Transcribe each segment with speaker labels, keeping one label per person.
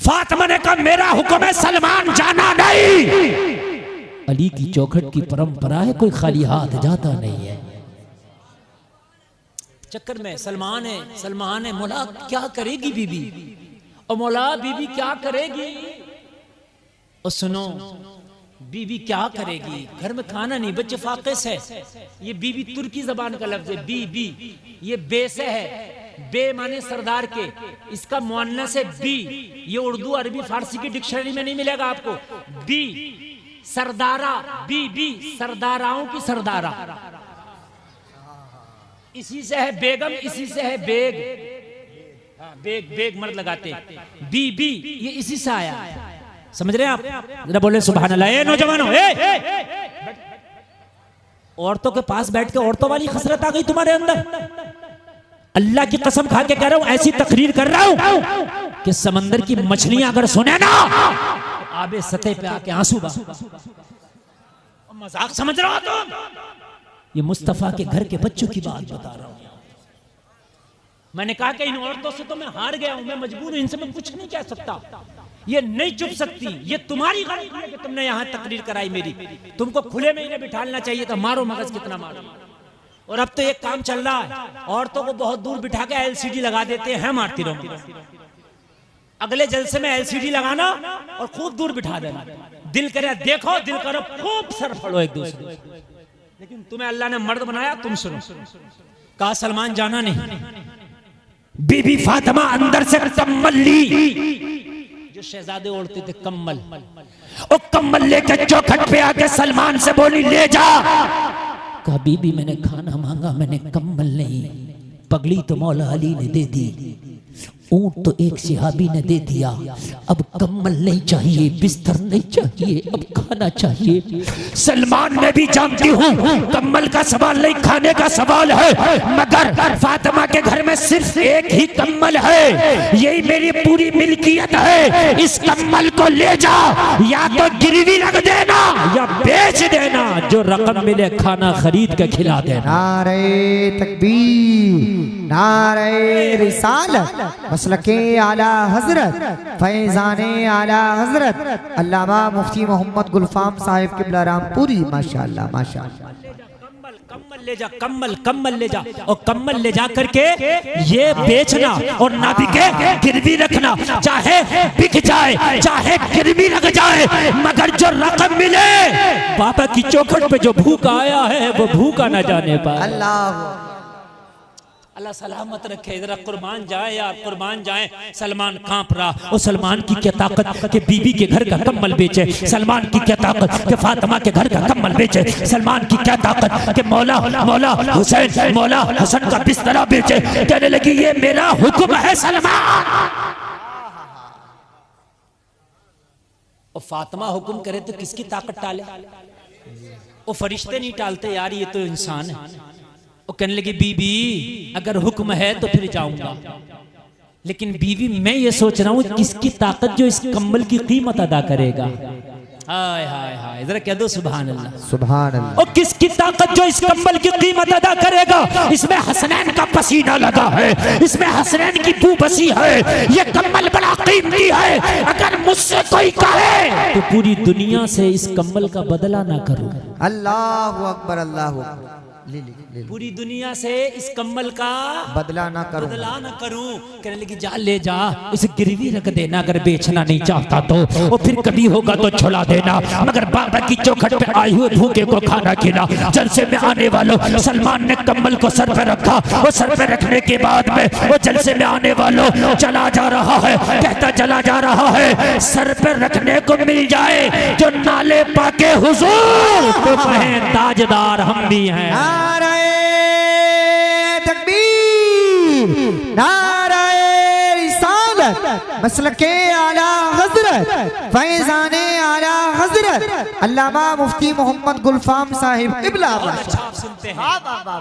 Speaker 1: फातिमा ने कहा मेरा हुक्म है, सलमान जाना नहीं। अली की चौखट की परंपरा है, कोई खाली हाथ जाता नहीं है। चक्कर में सलमान है, मौला क्या करेगी बीबी, और मौला बीबी क्या करेगी, और सुनो बीबी क्या करेगी, घर में खाना नहीं, बच्चे फाके से। ये बीबी तुर्की जबान का लफ्ज है, बी, ये बे से है, बे माने सरदार के, इसका मुअन्नस है बी। ये उर्दू अरबी फारसी की डिक्शनरी में नहीं मिलेगा आपको। बी सरदारा, बी सरदाराओं की सरदारा, इसी से है बेगम, इसी से है बेग। बेग मर्द लगाते, बी ये इसी से आया, समझ रहे हैं आप? जरा बोले सुभान अल्लाह। ए नौजवानों, औरतों के पास बैठ के औरतों वाली खसरत आ गई तुम्हारे अंदर। अल्लाह की कसम खा के कह रहा हूं, ऐसी तकरीर कर रहा हूं कि समंदर की मछलियां अगर सुने ना, आबे सतह पे आके आंसू मजाक समझ रहा हो तुम? ये मुस्तफा के घर के बच्चों की बात बता रहा हूं। मैंने कहा कि इन औरतों से तो मैं हार गया हूं, मैं मजबूर हूं, इनसे मैं कुछ नहीं कह सकता। ये नहीं चुप सकती, ये तुम्हारी गलती है कि तुमने यहां तकरीर कराई मेरी। तुमको खुले में इन्हें बिठाना चाहिए था, मारो मगज कितना मारो। और अब तो एक काम चल रहा है, औरतों को बहुत दूर बिठा के एलसीडी लगा देते हैं, मारती रहो। अगले जलसे में एलसीडी लगाना और खूब दूर बिठा देना, दिल करे देखो, दिल करो खूब सर फड़ो एक दूसरे। लेकिन तुम्हें अल्लाह ने मर्द बनाया, तुम सुनो। कहा सलमान जाना नहीं। बीबी फातिमा अंदर से कम्बल ली, जो शहजादे ओढ़ते थे कम्बल, और कम्बल लेकर चौखट पे आके सलमान से बोली ले जा। कहा बीबी मैंने खाना मांगा, मैंने कम्बल नहीं। पगड़ी तो मौला अली ने दे दी, ऊंट तो एक सिहाबी ने दे दिया, अब कम्बल नहीं चाहिए, बिस्तर नहीं चाहिए, अब खाना चाहिए। सलमान मैं भी जानती हूँ कम्बल का सवाल नहीं, खाने का सवाल है, मगर फातिमा के घर में सिर्फ एक ही कम्बल है, यही मेरी पूरी मिल्कियत है। इस कम्बल को ले जा, या तो गिरवी रख देना या बेच देना, जो रकम मिले खाना खरीद के खिला देना।
Speaker 2: नारे तकबीर, नारे रिसालत, मसलके आला हजरत, फैजाने आला हजरत अल्लामा मुफ्ती मोहम्मद गुलफाम साहिब किबला रामपुरी। माशाअल्लाह माशाअल्लाह।
Speaker 1: कम्बल ले जा, कम्बल ले जा, और कम्बल ले जा करके ये बेचना, और ना बिके गिरवी रखना, चाहे बिक जाए चाहे गिरवी रख जाए, मगर जो रकम मिले, बाबा की चौखट पे जो भूखा आया है वो भूखा ना जाने पाए। अल्लाह सलामत रखे। जरा कुर्बान जाए यार, कुर्बान जाए। सलमान कांप रहा, और सलमान की क्या ताकत कि बीबी के घर का कम्बल बेचे, सलमान की क्या ताकत कि फातिमा के घर का कम्बल बेचे, सलमान की क्या ताकत कि मौला हुसैन, मौला हसन का बिस्तरा बेचे। कहने लगी ये मेरा हुक्म है सलमान। और फातिमा हुक्म करे तो किसकी ताकत टाले? वो फरिश्ते नहीं टालते यार, ये तो इंसान है। वो कहने लगी बीबी अगर हुक्म है तो फिर जाऊंगा, लेकिन बीबी मैं ये सोच रहा हूँ किसकी ताकत जो इस कम्बल की कीमत अदा करेगा। हाय हाय हाय, जरा कह दो सुभान अल्लाह, सुभान अल्लाह। और किसकी ताकत जो इस कम्बल की कीमत अदा करेगा? इसमें हसनैन का पसीना लगा है, इसमें हसनैन की बू बसी है, ये कम्बल बड़ा कीमती है। अगर मुझसे कोई कहे तो पूरी दुनिया से इस कम्बल का बदला ना करूं।
Speaker 2: अल्लाहु अकबर, अल्लाहु अकबर।
Speaker 1: पूरी दुनिया से इस कम्बल का
Speaker 2: बदला ना करूं,
Speaker 1: बदला ना करूं। कहने लगी जा ले जा, इसे गिरवी रख देना, अगर बेचना नहीं चाहता तो, और फिर कभी होगा तो छुड़ा देना, मगर बाबा की चौखट पे आई हुए भूखे को खाना खिला। जलसे में आने वालों, सलमान ने कम्बल को सर पे रखा, और सर पे रखने के बाद में वो जलसे में आने वालों चला जा रहा है, कहता चला जा रहा है सर पे रखने को मिल जाए जो नाले पाके हुजूर तो कहें ताजदार हम भी हैं।
Speaker 2: नारे तकबीर, नारे रिसालत, मसलके आला हजरत, फैजाने आला हजरत अल्लामा मुफ्ती मोहम्मद गुलफाम साहिब किबला।
Speaker 1: अच्छा आप सुनते हैं,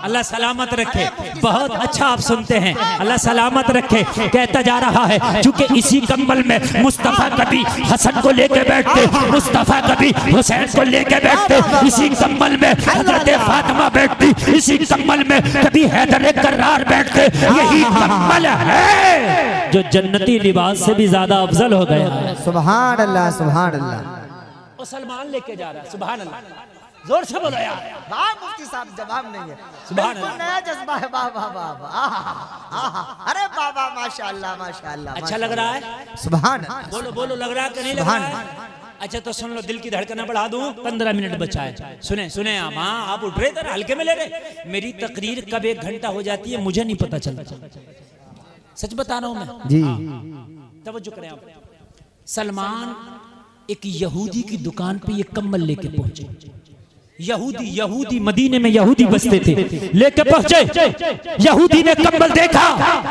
Speaker 1: अल्लाह सलामत रखे। बहुत अच्छा आप सुनते हैं, अल्लाह सलामत रखे। कहता जा रहा है चूंकि इसी कम्बल में मुस्तफा कभी हसन को लेके बैठते, मुस्तफा कभी हुसैन को लेके बैठते, इसी कम्बल में हजरत फातिमा बैठती, इसी कम्बल में कभी हैदर कर्रार बैठते। यही कम्बल है जो जन्नती जन्नती लिबास से भी ज्यादा अफजल हो गया है।
Speaker 2: सुभान अल्लाह सुभान अल्लाह।
Speaker 1: और सलमान लेके जा रहा है, सुभान अल्लाह, जोर से बोलो यार।
Speaker 2: वाह मुफ्ती साहब जवाब नहीं है,
Speaker 1: सुभान
Speaker 2: बिल्कुल नया जज्बा है। वाह वाह वाह वाह, अरे वाह वाह माशाअल्लाह माशाअल्लाह।
Speaker 1: अच्छा लग रहा है?
Speaker 2: सुभान।
Speaker 1: बोलो बोलो, लग रहा है कि नहीं लग रहा है? अच्छा तो सुन लो, दिल की धड़कना बढ़ा दूं, 15 मिनट बचा है। सुने सुने आप, हाँ आप उठ रहे थे, हल्के में ले रहे। मेरी तकरीर कब 1 घंटा हो जाती है मुझे नहीं पता चलता, सच बता रहा हूं मैं
Speaker 2: जी।
Speaker 1: तवज्जो करें आप। सलमान एक यहूदी की दुकान पे ये कम्बल लेके पहुंचे। यहूदी मदीने में यहूदी बसते थे, लेके पहुंचे। यहूदी ने कम्बल देखा,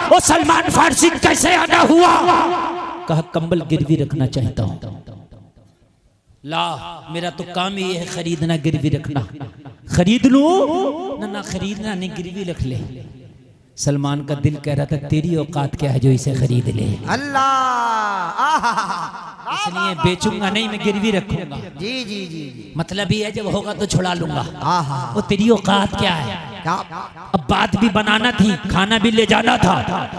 Speaker 1: वो सलमान फारसी कैसे आना हुआ, कहा कम्बल गिरवी रखना चाहता हूं। ला, मेरा तो काम ही है खरीदना गिरवी रखना। खरीद लूं ना खरीदना नहीं, गिरवी रख ले। सलमान का दिल कह रहा था तेरी औकात क्या है जो इसे खरीद ले।
Speaker 2: अल्लाह,
Speaker 1: इसलिए बेचूंगा नहीं, मैं गिरवी रखूंगा।
Speaker 2: जी जी जी।
Speaker 1: मतलब ही है जब होगा तो छुड़ा लूंगा।
Speaker 2: आहा,
Speaker 1: वो तेरी औकात क्या है? अब बात भी बनाना थी, खाना भी ले जाना था,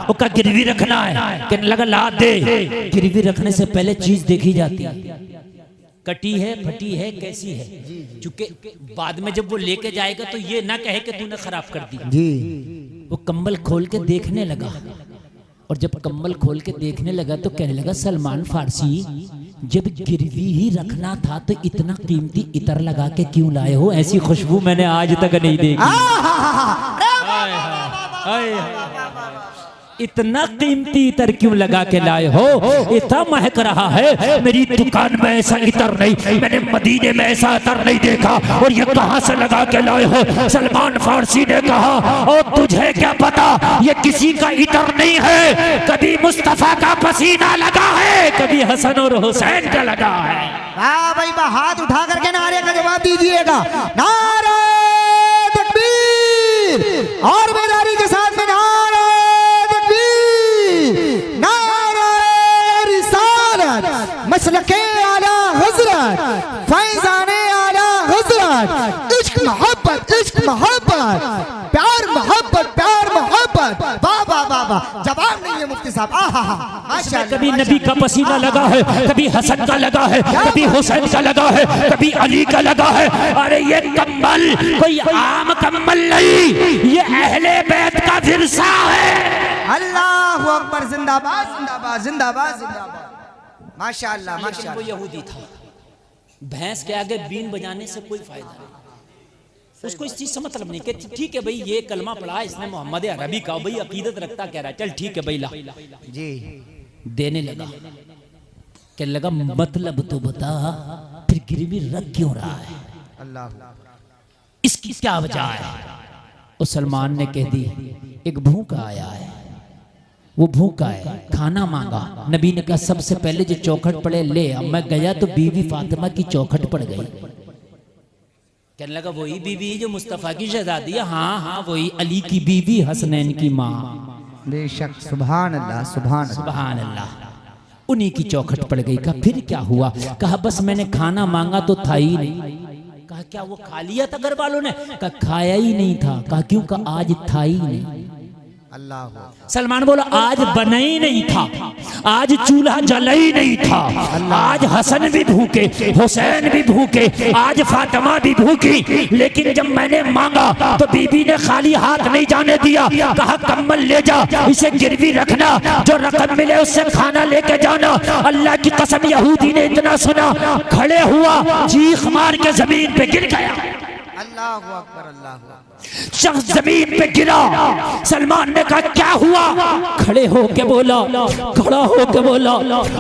Speaker 1: वो का गिरवी रखना है। कहने लगा ला दे। गिरवी रखने से पहले चीज देखी जाती है, कटी है फटी है कैसी है, क्योंकि बाद में जब वो लेके जाएगा तो ये ना कहे कि तूने खराब कर दी
Speaker 2: जी।
Speaker 1: वो कम्बल खोल के देखने लगा, और जब कम्बल खोल के देखने लगा तो कहने लगा सलमान फारसी, जब गिरवी ही रखना था तो इतना कीमती इतर लगा के क्यों लाए हो? ऐसी खुशबू मैंने आज तक नहीं देखी। इतना कीमती इतर क्यों लगा के लाए हो? इतना महक रहा है, मेरी दुकान में ऐसा इतर नहीं, मैंने मदीने में ऐसा इतर नहीं देखा, और ये कहां से लगा के लाए हो? सलमान फारसी ने कहा और तुझे क्या पता, ये किसी का इतर नहीं है, कभी मुस्तफा का पसीना लगा है, कभी हसन और हुसैन का लगा है।
Speaker 2: वाह भाई वाह, हाथ उठा करके नारे का जवाब दीजिएगा। नारे तकबीर, और बेदारी के साथ में नारे मसलके आला हजरत, फैजाने आला हजरत, इश्क मोहब्बत प्यार मोहब्बत। वाह वाह वाह वाह, जवाब नहीं है मुफ्ती साहब। माशाअल्लाह।
Speaker 1: कभी नबी का पसीना लगा है, कभी हसन का लगा है, कभी हुसैन का लगा है, कभी अली का लगा है। अरे ये कम्बल कोई आम कम्बल नहीं, ये अहले बैत का विरसा है।
Speaker 2: अल्लाहु अकबर, जिंदाबाद जिंदाबाद जिंदाबाद जिंदाबाद। माशाअल्लाह माशाअल्लाह।
Speaker 1: वो यहूदी था, भैंस के आगे बीन बजाने से कोई फायदा नहीं, उसको इस चीज से मतलब नहीं कि ठीक है भाई ये कलमा पढ़ा इसने मोहम्मद अरबी का, भाई अकीदत रखता कह रहा है, चल ठीक है भाई ला
Speaker 2: जी।
Speaker 1: देने लगा, कहने लगा मतलब तो बता फिर गिरवी रख क्यों रहा है,
Speaker 2: अल्लाह
Speaker 1: इसकी क्या वजह है? उस सलमान ने कह दी एक भूखा आया है, वो भूखा है, खाना मांगा। नबी ने कहा सबसे पहले जो चौखट पड़े ले। अब मैं गया तो बीवी फातिमा की चौखट पड़ गई। कहने लगा वही बीवी जो मुस्तफा की शहजादी है? हाँ हाँ वही, अली की बीवी, हसनैन की माँ।
Speaker 2: बेशक, सुभान अल्लाह सुभान
Speaker 1: सुभान अल्लाह। उन्हीं की चौखट पड़ गई। कहा फिर क्या हुआ? कहा बस मैंने खाना मांगा तो था ही नहीं। कहा क्या वो खा लिया था घर वालों ने? कहा खाया ही नहीं था। कहा क्यों? कहा आज था ही नहीं।
Speaker 2: अल्लाह।
Speaker 1: सलमान बोला आज बना ही नहीं था, आज चूल्हा जला ही नहीं था, आज हसन भी भूखे, हुसैन भी भूखे, आज फातिमा भी भूखी, लेकिन जब मैंने मांगा तो बीबी ने खाली हाथ नहीं जाने दिया। कहा कम्बल ले जा, इसे गिरवी रखना, जो रकम मिले उससे खाना लेके जाना। अल्लाह की कसम यहूदी ने इतना सुना, खड़े हुआ, चीख मार के जमीन पे गिर गया।
Speaker 2: अल्लाहु अकबर अल्लाहु अकबर।
Speaker 1: शख्स जमीन पे गिरा। सलमान ने कहा क्या हुआ? खड़े होके बोला, खड़ा होके बोला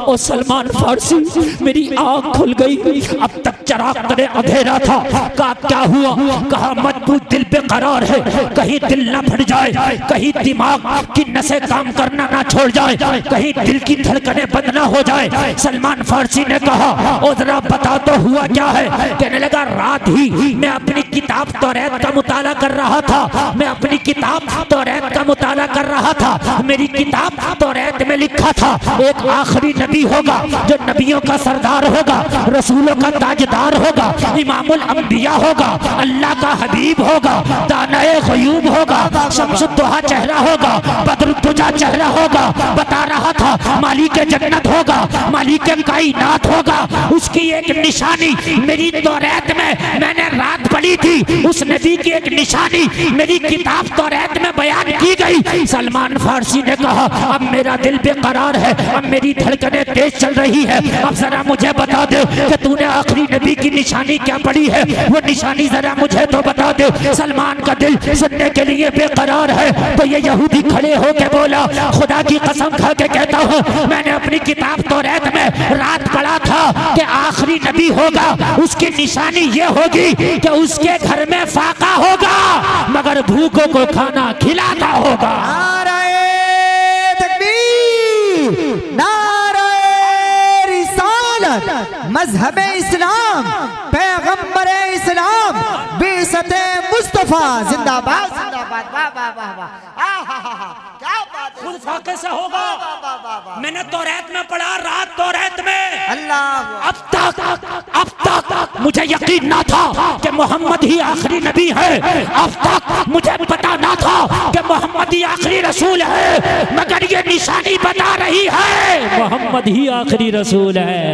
Speaker 1: ओ सलमान फारसी मेरी आँख खुल गई, अब तक चराग तले अंधेरा था। कहा क्या हुआ? कहा मत पूछ, दिल बेकरार है, कहीं दिल ना फट जाए, कहीं दिमाग की नसें काम करना ना छोड़ जाए, कहीं दिल की धड़कनें बंद ना हो जाए। सलमान फारसी ने कहा ओ जरा बता तो हुआ क्या है? कहने लगा रात ही मैं अपनी किताब तौरात का मुताला कर रहा रहा था, मैं अपनी किताब तौरात का मुताला कर रहा था। मेरी किताब तौरात में लिखा था एक आखिरी नबी होगा जो नबियों का सरदार होगा, रसूलों का ताजदार होगा, इमामुल अंबिया होगा, अल्लाह का हबीब होगा, दानाए गयूब होगा, शम्सुद्दोहा चेहरा होगा, बदरुद्दुजा चेहरा होगा। बता रहा था मालिक जन्नत होगा, मालिक कायनात होगा। उसकी एक निशानी मेरी तौरात में मैंने रात पढ़ी थी, उस नबी की एक निशानी मेरी किताब तौरात में बयान की गई। सलमान फारसी ने कहा अब मेरा दिल बेकरार है, अब मेरी धड़कनें तेज चल रही है, अब जरा मुझे बता दे कि तूने आखिरी नबी की निशानी क्या पढ़ी है, वो निशानी जरा मुझे तो बता दे। सलमान का दिल सुनने के लिए बेकरार है। तो ये यहूदी खड़े होके बोला खुदा की कसम खा के कहता हूँ मैंने अपनी किताब तौरात में रात पढ़ा था कि आखिरी नबी होगा, उसकी निशानी ये होगी कि उसके घर में फाका होगा मगर भूखों को खाना खिलाता होगा।
Speaker 2: नारे तकबीर, नारे रिसालत, मजहबे इस्लाम, पैगंबरे इस्लाम, बेसते मुस्तफा जिंदाबाद जिंदाबाद। वाह वाह वाह वाह, क्या बात है।
Speaker 1: खुद फाके से होगा। मैंने तौरात में पढ़ा, रात तौरात में।
Speaker 2: अल्लाह
Speaker 1: अब तक मुझे यकीन ना था कि मोहम्मद ही आखिरी नबी है। अब तक मुझे पता ना था कि मोहम्मद ही आखिरी रसूल है, मगर ये निशानी बता रही है मोहम्मद ही आखिरी रसूल है।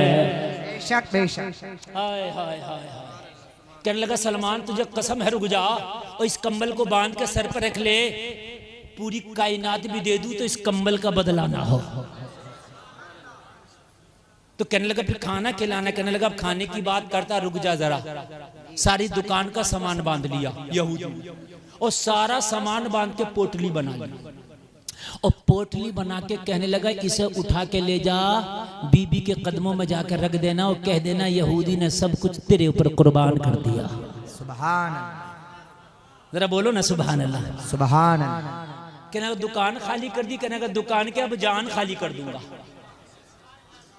Speaker 2: बेशक बेशक।
Speaker 1: हाय हाय हाय। कहने लगा सलमान तुझे कसम है रुक जा, और इस कंबल को बांध के सर पर रख ले, पूरी कायनात भी दे दूं तो इस कंबल का बदला ना हो। तो कहने लगा फिर खाना खिलाना, कहने लगा अब खाने की बात करता, रुक जा जरा। सारी दुकान का सामान बांध लिया यहूदी, और सारा सामान बांध के पोटली बना ली, और पोटली बना के कहने लगा इसे उठा के ले जा, बीबी के कदमों में जाकर रख देना और कह देना यहूदी ने सब कुछ तेरे ऊपर कुर्बान कर दिया।
Speaker 2: सुभान,
Speaker 1: जरा बोलो ना सुभान अल्लाह।
Speaker 2: सुभान।
Speaker 1: कहना दुकान खाली कर दी, कहने का दुकान के अब जान खाली कर दूंगा,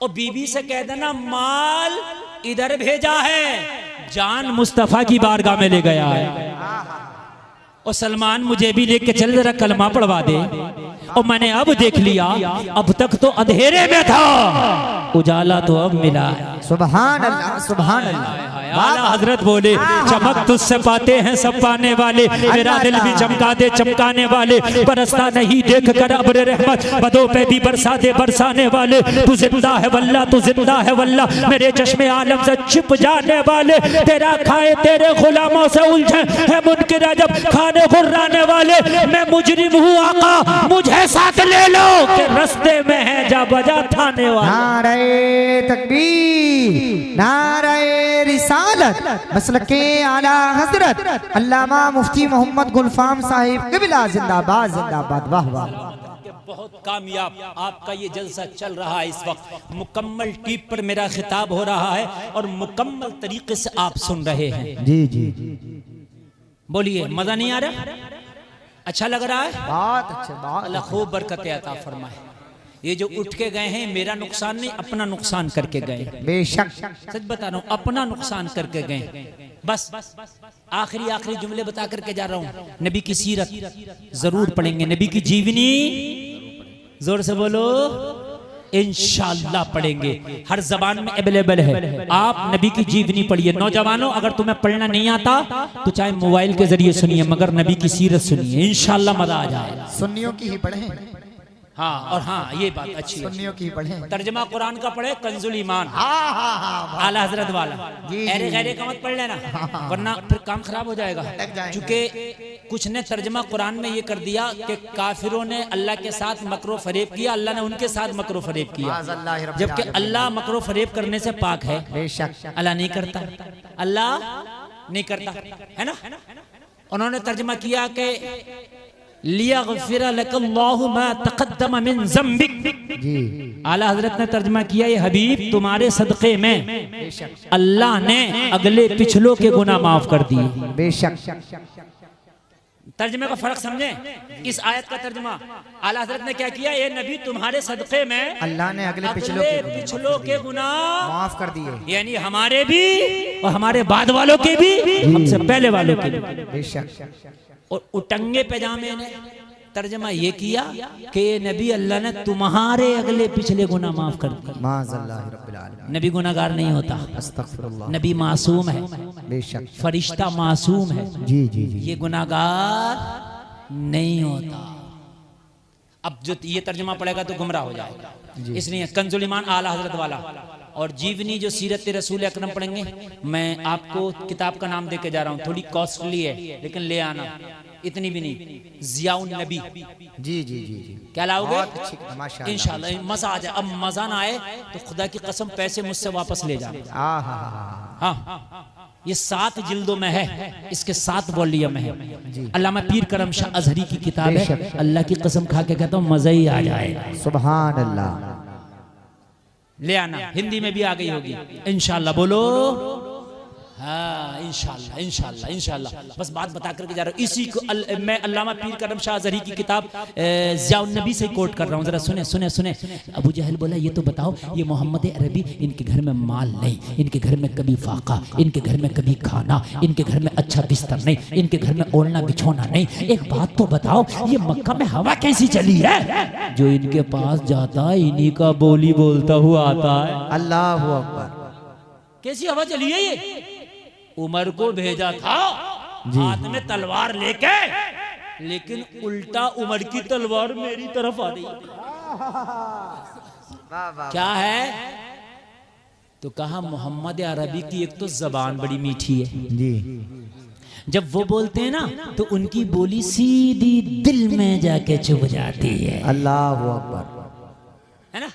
Speaker 1: और बीबी से कह देना माल इधर भेजा है, जान मुस्तफा की बारगाह में ले गया है। और सलमान मुझे भी लेके चल जरा कलमा पढ़वा दे। और मैंने अब देख लिया, अब तक तो अंधेरे में था, उजाला तो अब मिला है।
Speaker 2: सुभान अल्लाह, सुभान अल्लाह।
Speaker 1: आला हजरत बोले चमक तुझसे पाते हैं सब पाने वाले, मेरा दिल भी चमका दे चमकाने वाले, बरसता नहीं देख कर अब्र रहमत, बदों पे भी बरसा दे बरसाने वाले। तू जिंदा है वल्ला, तू जिंदा है वल्ला, मेरे चश्मे आलम से छिप जाने वाले, तेरा खाए तेरे गुलामों से उलझे है मुनकिर जब खाने गुर्राने वाले। मैं मुजरिम हूँ आका मुझे साथ ले लो, के रस्ते में है जा बजा थाने वाला।
Speaker 2: नारे तकबीर, नारे रिसालत, मसलके आला हजरत अल्लामा मुफ्ती मोहम्मद गुलफाम साहिब क़िबला जिंदाबाद जिंदाबाद। वाह वाह।
Speaker 1: बहुत कामयाब आपका ये जलसा चल रहा है इस वक्त, मुकम्मल टीप पर मेरा खिताब हो रहा है और मुकम्मल तरीके से आप सुन रहे हैं।
Speaker 2: जी जी।
Speaker 1: बोलिए मजा नहीं आ रहा? अच्छा लग रहा है?
Speaker 2: बहुत अच्छे, बहुत
Speaker 1: अल्लाह खूब बरकत अता फरमाए। ये जो उठ के गए हैं मेरा नुकसान नहीं, अपना नुकसान करके गए।
Speaker 2: बेशक
Speaker 1: सच बता रहा हूँ, अपना नुकसान करके गए। बस आखिरी जुमले बता करके जा रहा हूँ। नबी की सीरत जरूर पढ़ेंगे, नबी की जीवनी जोर से बोलो इंशाअल्लाह पढ़ेंगे, हर जबान में अवेलेबल है। आप नबी की जीवनी पढ़िए। नौजवानों अगर तुम्हें पढ़ना नहीं आता तो चाहे मोबाइल के जरिए सुनिए, मगर नबी की सीरत सुनिए, इंशाअल्लाह मजा आ जाएगा।
Speaker 2: सुन्नियों की ही पढ़ें।
Speaker 1: हाँ, और हाँ ये बात अच्छी है,
Speaker 2: सुन्नियों की पढ़ें।
Speaker 1: तर्जमा कुरान का पढ़े, कंजुल ईमान आला हजरत वाला, अरे गैरे का मत पढ़ लेना, वरना फिर काम खराब हो जाएगा। क्योंकि कुछ ने तर्जमा कुरान में ये कर दिया कि काफिरों ने अल्लाह के साथ मकरो फरेब किया, अल्लाह ने उनके साथ मकरो फरेब किया, जबकि अल्लाह मकरो फरेब करने से पाक है। अल्लाह नहीं करता, अल्लाह नहीं करता, है ना। उन्होंने तर्जमा किया कि लियग़फ़िर लकल्लाहु मा तक़द्दम मिन ज़म्बिक। आला हजरत ने तर्जमा किया ये हबीब तुम्हारे सदक़े में अल्लाह ने अगले पिछलों के गुनाह माफ कर दिए।
Speaker 2: बेशक
Speaker 1: तर्जमे का फर्क समझें। इस आयत का तर्जमा आला हज़रत ने क्या किया, ये नबी तुम्हारे सदक़े में
Speaker 2: अल्लाह ने अगले
Speaker 1: पिछलों के गुनाह
Speaker 2: माफ कर दिए,
Speaker 1: यानी हमारे भी और हमारे बाद वालों के भी, हमसे पहले वालों के भी।
Speaker 2: बेशक।
Speaker 1: और उटंगे पैजामे ने तर्जमा ये किया कि नबी अल्लाह ने तुम्हारे अगले पिछले गुनाह माफ कर दिए।
Speaker 2: माज़अल्लाह रब्बिल आलमीन।
Speaker 1: नबी गुनाहगार नहीं होता,
Speaker 2: अस्तगफिरुल्लाह।
Speaker 1: नबी मासूम है,
Speaker 2: बेशक।
Speaker 1: फरिश्ता मासूम है,
Speaker 2: जी जी जी।
Speaker 1: ये गुनाहगार नहीं होता। अब जो ये तर्जुमा पड़ेगा तो गुमराह हो जाएगा, इसलिए कंजुल ईमान आला हजरत वाला और जीवनी जो सीरत रसूल अकरम पढ़ेंगे। मैं आपको किताब का नाम दे के जा रहा हूँ, थोड़ी कॉस्टली है लेकिन ले आना, इतनी भी नहीं। जियाउन नबी।
Speaker 2: जी जी जी जी।
Speaker 1: क्या लाओगे?
Speaker 2: माशाअल्लाह।
Speaker 1: इंशाल्लाह मजा आ जाए। अब मजा ना आए तो खुदा की कसम पैसे मुझसे वापस ले जाना। हाँ, ये 7 जिल्दों में है, इसके 7 वॉल्यूम है। अल्लामा पीर करम शाह अजहरी की किताब है। अल्लाह की कसम खा के कहता हूँ मजा ही आ जाएगा।
Speaker 2: सुभान अल्लाह।
Speaker 1: ले आना, हिंदी में भी आ गई होगी इंशाल्लाह। बोलो हाँ, इंशाल्लाह इंशाल्लाह इंशाल्लाह। बस बात बता करके जा रहा हूँ। इसी को मैं अल्लामा पीर करम शाह अज़हरी की किताब ज़ियाउन नबी से कोट कर रहा हूँ, जरा सुने सुने सुने। अबू जहल बोला ये तो बताओ, ये मोहम्मद अरबी, इनके घर में माल नहीं, इनके घर में कभी फाका, इनके घर में कभी खाना, इनके घर में अच्छा बिस्तर नहीं, इनके घर में ओढ़ना बिछोना नहीं। एक बात तो बताओ, ये मक्का में हवा कैसी चली है? जो इनके पास जाता है इन्हीं का बोली बोलता हुआ आता है।
Speaker 2: अल्लाह अकबर।
Speaker 1: कैसी हवा चली है ये? उमर को भेजा था हाथ में तलवार लेके, लेकिन उल्टा उमर की तलवार मेरी तरफ आ गई। क्या है? तो कहा मोहम्मद अरबी की एक तो जबान बड़ी मीठी है
Speaker 2: जी,
Speaker 1: जब वो बोलते हैं ना तो उनकी बोली सीधी दिल में जाके चुभ जाती है।
Speaker 2: अल्लाह अकबर,
Speaker 1: है ना?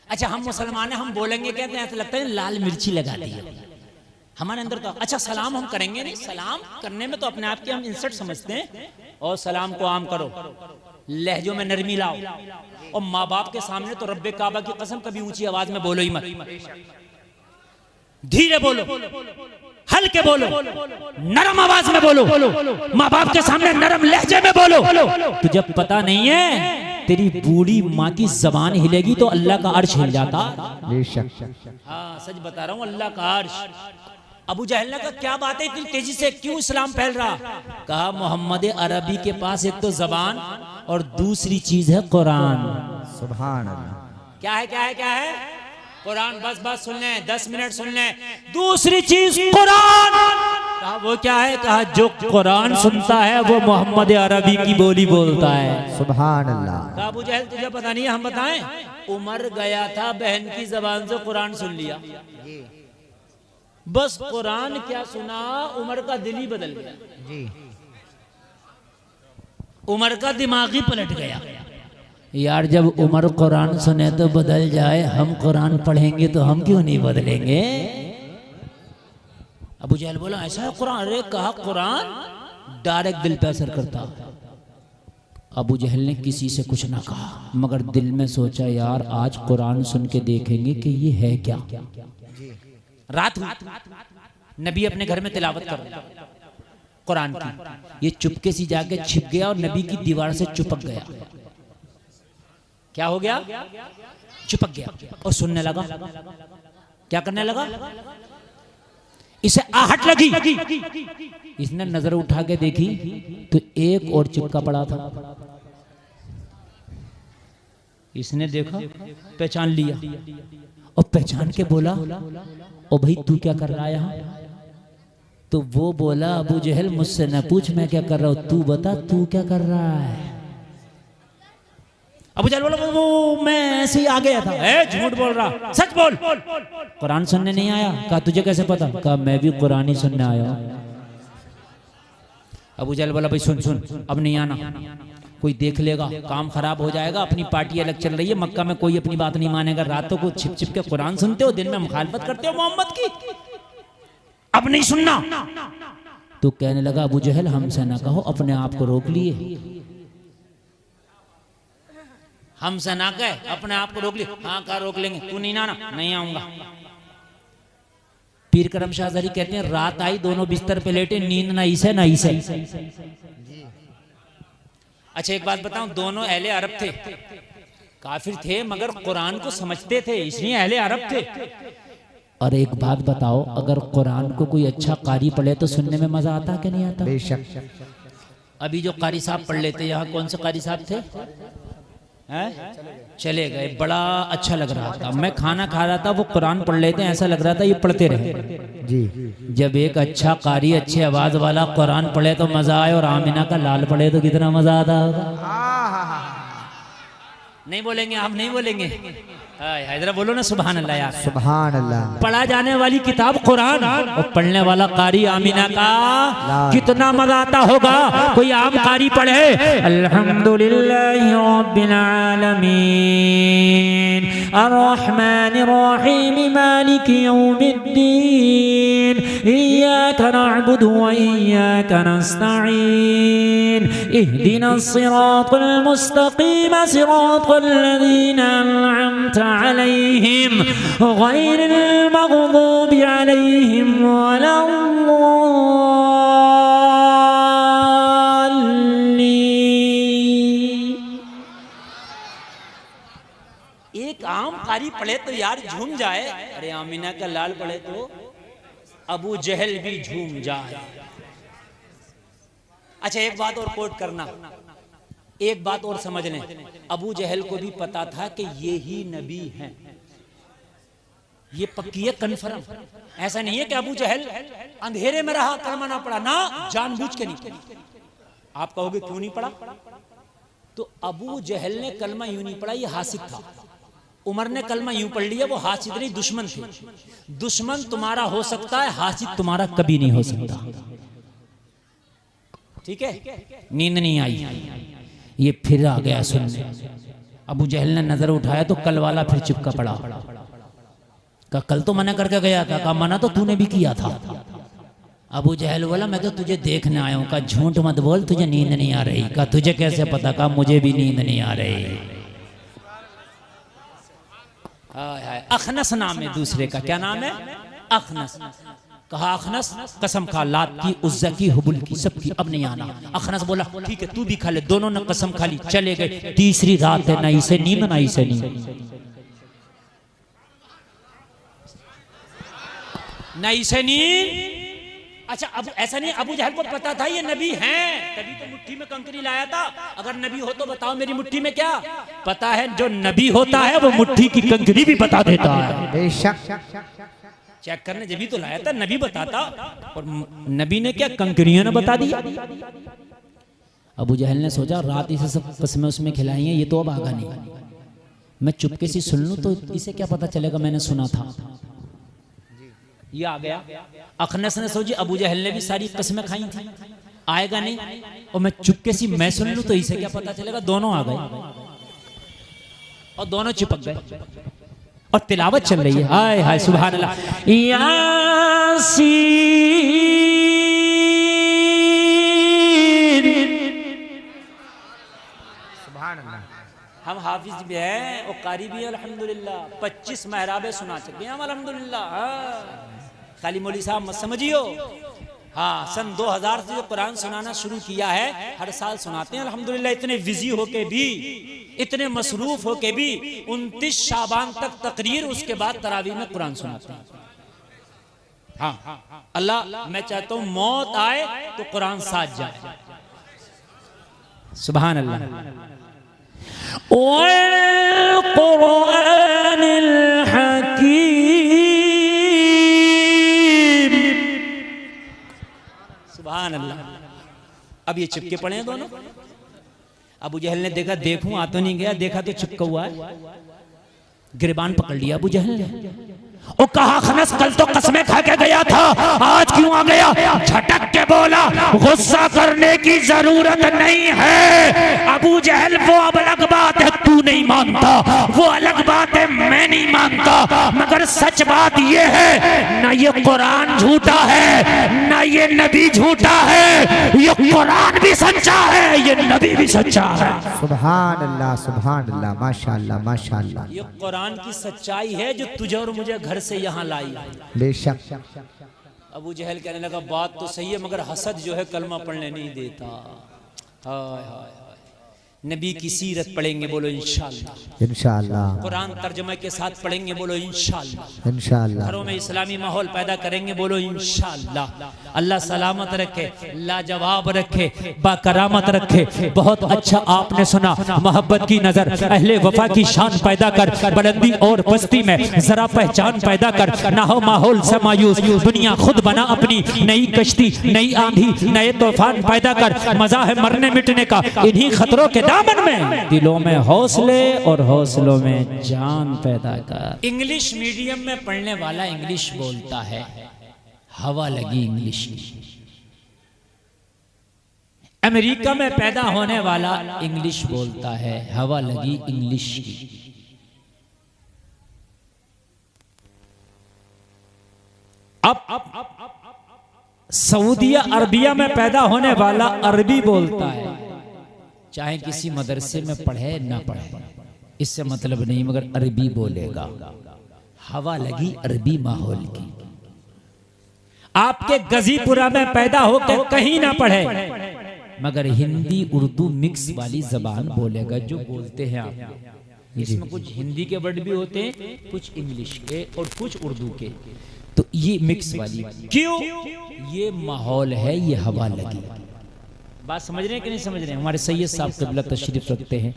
Speaker 1: अच्छा, हम मुसलमान हैं, हम बोलेंगे कहते हैं, ऐसा लगता है लाल मिर्ची लगा दी है हमारे अंदर तो। अच्छा, सलाम हम करेंगे नहीं, सलाम करने में तो अपने आप की हम इंसल्ट समझते हैं, और सलाम को आम करो, लहजों में नरमी लाओ, और माँ बाप के सामने तो रब्बे काबा की कसम कभी ऊंची आवाज में बोलो ही मत, धीरे बोलो, हल्के बोलो, नरम आवाज में बोलो, माँ बाप के सामने नरम लहजे में बोलो। तुझे पता नहीं है तेरी बूढ़ी माँ की जबान हिलेगी तो अल्लाह का अर्श हिल जाता। हाँ, सच बता रहा हूँ, अल्लाह का अर्श। अबू जहल ने कहा क्या बात है, इतनी तेजी से क्यों इस्लाम फैल रहा? कहा मोहम्मद अरबी के पास एक तो जबान और दूसरी चीज है कुरान।
Speaker 2: सुभान अल्लाह।
Speaker 1: क्या है क्या है क्या है? कुरान। बस बस सुन लें, 10 मिनट सुन लें। दूसरी चीज कुरान। कहा वो क्या है? कहा जो कुरान सुनता है वो मोहम्मद अरबी की बोली बोलता है।
Speaker 2: सुभान अल्लाह।
Speaker 1: कहा अबू जहल तुझे पता नहीं है, हम बताएं? उमर गया था, बहन की जबान से कुरान सुन लिया, बस कुरान क्या सुना, उमर का दिल ही बदल गया जी, उमर का दिमाग ही पलट गया। यार जब उमर कुरान सुने तो बदल जाए, हम कुरान पढ़ेंगे तो हम क्यों नहीं बदलेंगे? अबू जहल बोला ऐसा है कुरान? अरे कहा कुरान डायरेक्ट दिल पे असर करता। अबू जहल ने किसी से कुछ ना कहा, मगर दिल में सोचा यार आज कुरान सुन के देखेंगे कि ये है क्या। रात हुई, नबी अपने घर में तिलावत कर रहे कुरान की, ये चुपके से जाके छिप गया और नबी की दीवार से चिपक गया। क्या हो गया? चिपक गया और सुनने लगा। क्या करने लगा? इसे आहट लगी, इसने नजर उठा के देखी तो एक और चिपका पड़ा था। इसने देखा, पहचान लिया और पहचान के बोला ओ भाई तू क्या कर रहा है यहाँ? तो वो बोला अबू जहल मुझसे न पूछ मैं क्या कर रहा हूँ, तू बता तू क्या कर रहा है। अबू जहल बोला वो मैं ऐसे ही आ गया था। झूठ बोल रहा, सच बोल, कुरान सुनने नहीं आया? कहा तुझे कैसे पता? कहा मैं भी कुरान ही सुनने आया। अबू जहल बोला भाई सुन सुन, अब नहीं आना, कोई देख लेगा, काम खराब हो जाएगा। अपनी पार्टी अलग चल रही है, मक्का में कोई अपनी बात नहीं मानेगा। रातों को छिप छिप के कुरान सुनते हो, दिन में मुखालफत करते हो मोहम्मद की, अब नहीं सुनना। तो कहने लगा अबू जहल हमसे ना कहो, अपने आप को रोक लिए। हमसे ना कहे, अपने आप को रोक लिए। हाँ कहा रोक लेंगे, तू नहीं आना? नहीं आऊंगा। पीर करम शाह अज़हरी कहते हैं रात आई, दोनों बिस्तर पे लेटे, नींद ना इसे ना इसे। अच्छा एक बात बताऊं, दोनों अहले अरब थे, काफिर थे मगर कुरान को समझते थे, इसलिए अहले अरब थे। और एक बात बताओ, अगर कुरान को कोई अच्छा कारी पढ़े तो सुनने में मजा आता कि नहीं आता?
Speaker 2: बेशक।
Speaker 1: अभी जो कारी साहब पढ़ लेते, यहाँ कौन से कारी साहब थे? हैं? चले गए, बड़ा अच्छा लग रहा था। मैं खाना खा रहा था, वो कुरान पढ़ लेते, ऐसा लग रहा था ये पढ़ते रहे
Speaker 2: जी।
Speaker 1: जब एक अच्छा कारी अच्छे आवाज वाला कुरान पढ़े तो मजा आए, और आमिना का लाल पढ़े तो कितना मजा आता होगा। नहीं बोलेंगे आप? नहीं बोलेंगे? जरा बोलो ना सुभान अल्लाह यार।
Speaker 2: सुभान अल्लाह।
Speaker 1: पढ़ा जाने वाली किताब कुरान और पढ़ने वाला कारी आमिना का कितना मजा आता होगा। कोई आम कारी पढ़े अल्हम्दुलिल्लाहि रब्बिल आलमीन अर्रहमानिर रहीम मालिकि यौमिद्दीन इय्याका नअबुदु व इय्याका नस्तईन इहदिनस सिरातल मुस्तकीम सिरातल लज़ीना अनअमता अलैहिम गैरिल मग़दूबि अलैहिम वलद्दाल्लीन। एक आम कारी पढ़े तो यार झूम जाए, अरे आमिना का लाल पढ़े तो अबू जहल भी झूम जाए। अच्छा एक बात और कोट करना, एक बात और समझ लें, अबू जहल को भी पता था कि ये ही नबी हैं, ये पक्की है, कन्फर्म। ऐसा नहीं है कि अबू जहल अंधेरे में रहा, कलमा ना पढ़ा, ना जानबूझ के नहीं। आप कहोगे क्यों नहीं पढ़ा? तो अबू जहल ने कलमा यूं नहीं पढ़ा, ये हासिद था। उमर ने कलमा यूं पढ़ लिया, वो हासिद नहीं दुश्मन थे। दुश्मन तुम्हारा हो सकता है, हासिद तुम्हारा कभी नहीं हो सकता। ठीक है? नींद नहीं आई, ये फिर आ गया सुनने। अबू जहल ने नजर उठाया तो कल वाला फिर चिपका पड़ा। कहा कल तो मना करके गया था। कहा मना तो तूने भी किया था। अबू जहल बोला मैं तो तुझे देखने आया हूं। कहा झूठ मत बोल, तुझे नींद नहीं आ रही। कहा तुझे कैसे पता? कहा मुझे भी नींद नहीं आ रही। अखनस नाम है दूसरे का। क्या नाम है? अखनस। कहा अखनस कसम खा, लात की, उज्जा की, हुबुल की, सबकी, अब नहीं आना। अखनस बोला ठीक है तू भी खा ले। दोनों ने कसम खा ली, चले गए। तीसरी रात है, ना इसे नींद ना इसे नींद, ना इसे नींद। अच्छा अब ऐसा नहीं, अबू जहल को पता था ये नबी हैं, तभी तो मुट्ठी में कंकरी लाया था। अगर नबी हो तो बताओ मेरी मुट्ठी में क्या पता है? जो नबी होता है वो मुट्ठी की कंकरी भी बता देता है। बेशक चेक करने जब भी तो लाया था, नबी बताता। और नबी ने क्या, कंकरियों ने बता दिया। अबू जहल ने सोचा रात इसे सब कसमें उसमें खिलाई हैं, ये तो अब आगा नहीं। मैं चुपके से सुन लूं तो इसे क्या पता चलेगा मैंने सुना था। ये आ गया। अखनस ने सोची अबू जहल ने भी सारी कसमें खाई थी, आएगा नहीं, और मैं चुपके से मैं सुन लूं तो इसे क्या पता चलेगा। दोनों आ गए और दोनों चिपक गए और तिलावत चल रही है। हाय हाय सुभान अल्लाह। यासीन। सुभान अल्लाह। हम हाफिज भी हैं और कारी भी हैं अल्हम्दुलिल्लाह। 25 महराबे सुना चुके हैं हम अल्हम्दुलिल्लाह। खाली मौली साहब मत समझियो। हाँ सन 2000 से जो कुरान सुनाना शुरू किया है, हर साल सुनाते हैं अल्हम्दुलिल्लाह। इतने बिजी होके भी, इतने मसरूफ होके भी 29 शाबान तक तकरीर, उसके बाद तरावी में कुरान सुनाते हैं। हाँ अल्लाह मैं चाहता हूं मौत आए तो कुरान साथ जाए। सुभान अल्लाह। कुरानिल हकीम। सुभान अल्लाह। अब ये चिपके पड़े हैं दोनों। अबू जहल ने देखा, देखूं आ तो नहीं गया, देखा तो चिपका हुआ है। गिरबान पकड़ लिया अबू जहल ने। ओ कहा खनस कल तो कसमें खा के गया था, आज क्यों आ गया? झटक के बोला गुस्सा करने की जरूरत नहीं है अबू जहल। वो अब अलग बात है तू नहीं मानता, वो अलग बात है मैं नहीं मानता, मगर सच बात ये है ना ये कुरान झूठा है ना ये नबी झूठा है, ये कुरान भी सच्चा है, ये नबी भी सच्चा है।
Speaker 2: सुभान अल्लाह सुभान अल्लाह, माशाअल्लाह माशाअल्लाह।
Speaker 1: ये कुरान की सच्चाई है जो तुझे और मुझे घर से यहाँ लाई।
Speaker 2: बेशक।
Speaker 1: अबू जहल कहने लगा बात तो सही है मगर हसद जो है कलमा पढ़ने नहीं देता। हाय हाय हाय। नबी की सीरत पढ़ेंगे, बोलो इंशाअल्लाह।
Speaker 2: इंशाअल्लाह।
Speaker 1: कुरान तर्जुमे के साथ पढ़ेंगे, बोलो इंशाअल्लाह।
Speaker 2: इंशाअल्लाह।
Speaker 1: घरों में इस्लामी माहौल पैदा करेंगे, बोलो इंशाअल्लाह। अल्लाह सलामत रखे, लाजवाब रखे, बाकरामत रखे। बहुत अच्छा आपने सुना, मोहब्बत की नजर, अहले वफा की शान पैदा कर, बुलंदी और पस्ती में जरा पहचान पैदा कर, ना हो माहौल से मायूस, दुनिया खुद बना अपनी नई कश्ती, नई आंधी, नए तूफान पैदा कर। मजा है मरने मिटने का, इन्हीं खतरों के दामन में दिलों में हौसले और हौसलों में जान पैदा कर। इंग्लिश मीडियम में पढ़ने वाला इंग्लिश बोलता है, हवा लगी इंग्लिश की। अमेरिका में पैदा होने वाला इंग्लिश बोलता है, हवा लगी इंग्लिश की। अब सऊदिया अरबिया में पैदा होने वाला अरबी बोलता है, चाहे किसी मदरसे में पढ़े ना पढ़े, इससे मतलब नहीं, मगर अरबी बोलेगा। हवा लगी अरबी माहौल की। आपके गजीपुरा में पैदा होकर कहीं ना पढ़े, मगर हिंदी उर्दू मिक्स वाली जबान बोलेगा। जो बोलते हैं आप, इसमें कुछ हिंदी के वर्ड भी होते हैं, कुछ इंग्लिश के और कुछ उर्दू के। तो ये मिक्स वाली, क्यों? ये माहौल है, ये हवा लगी। बात समझ रहे हैं कि नहीं समझ रहे हैं? हमारे सैयद साहब क़िबला तशरीफ रखते हैं,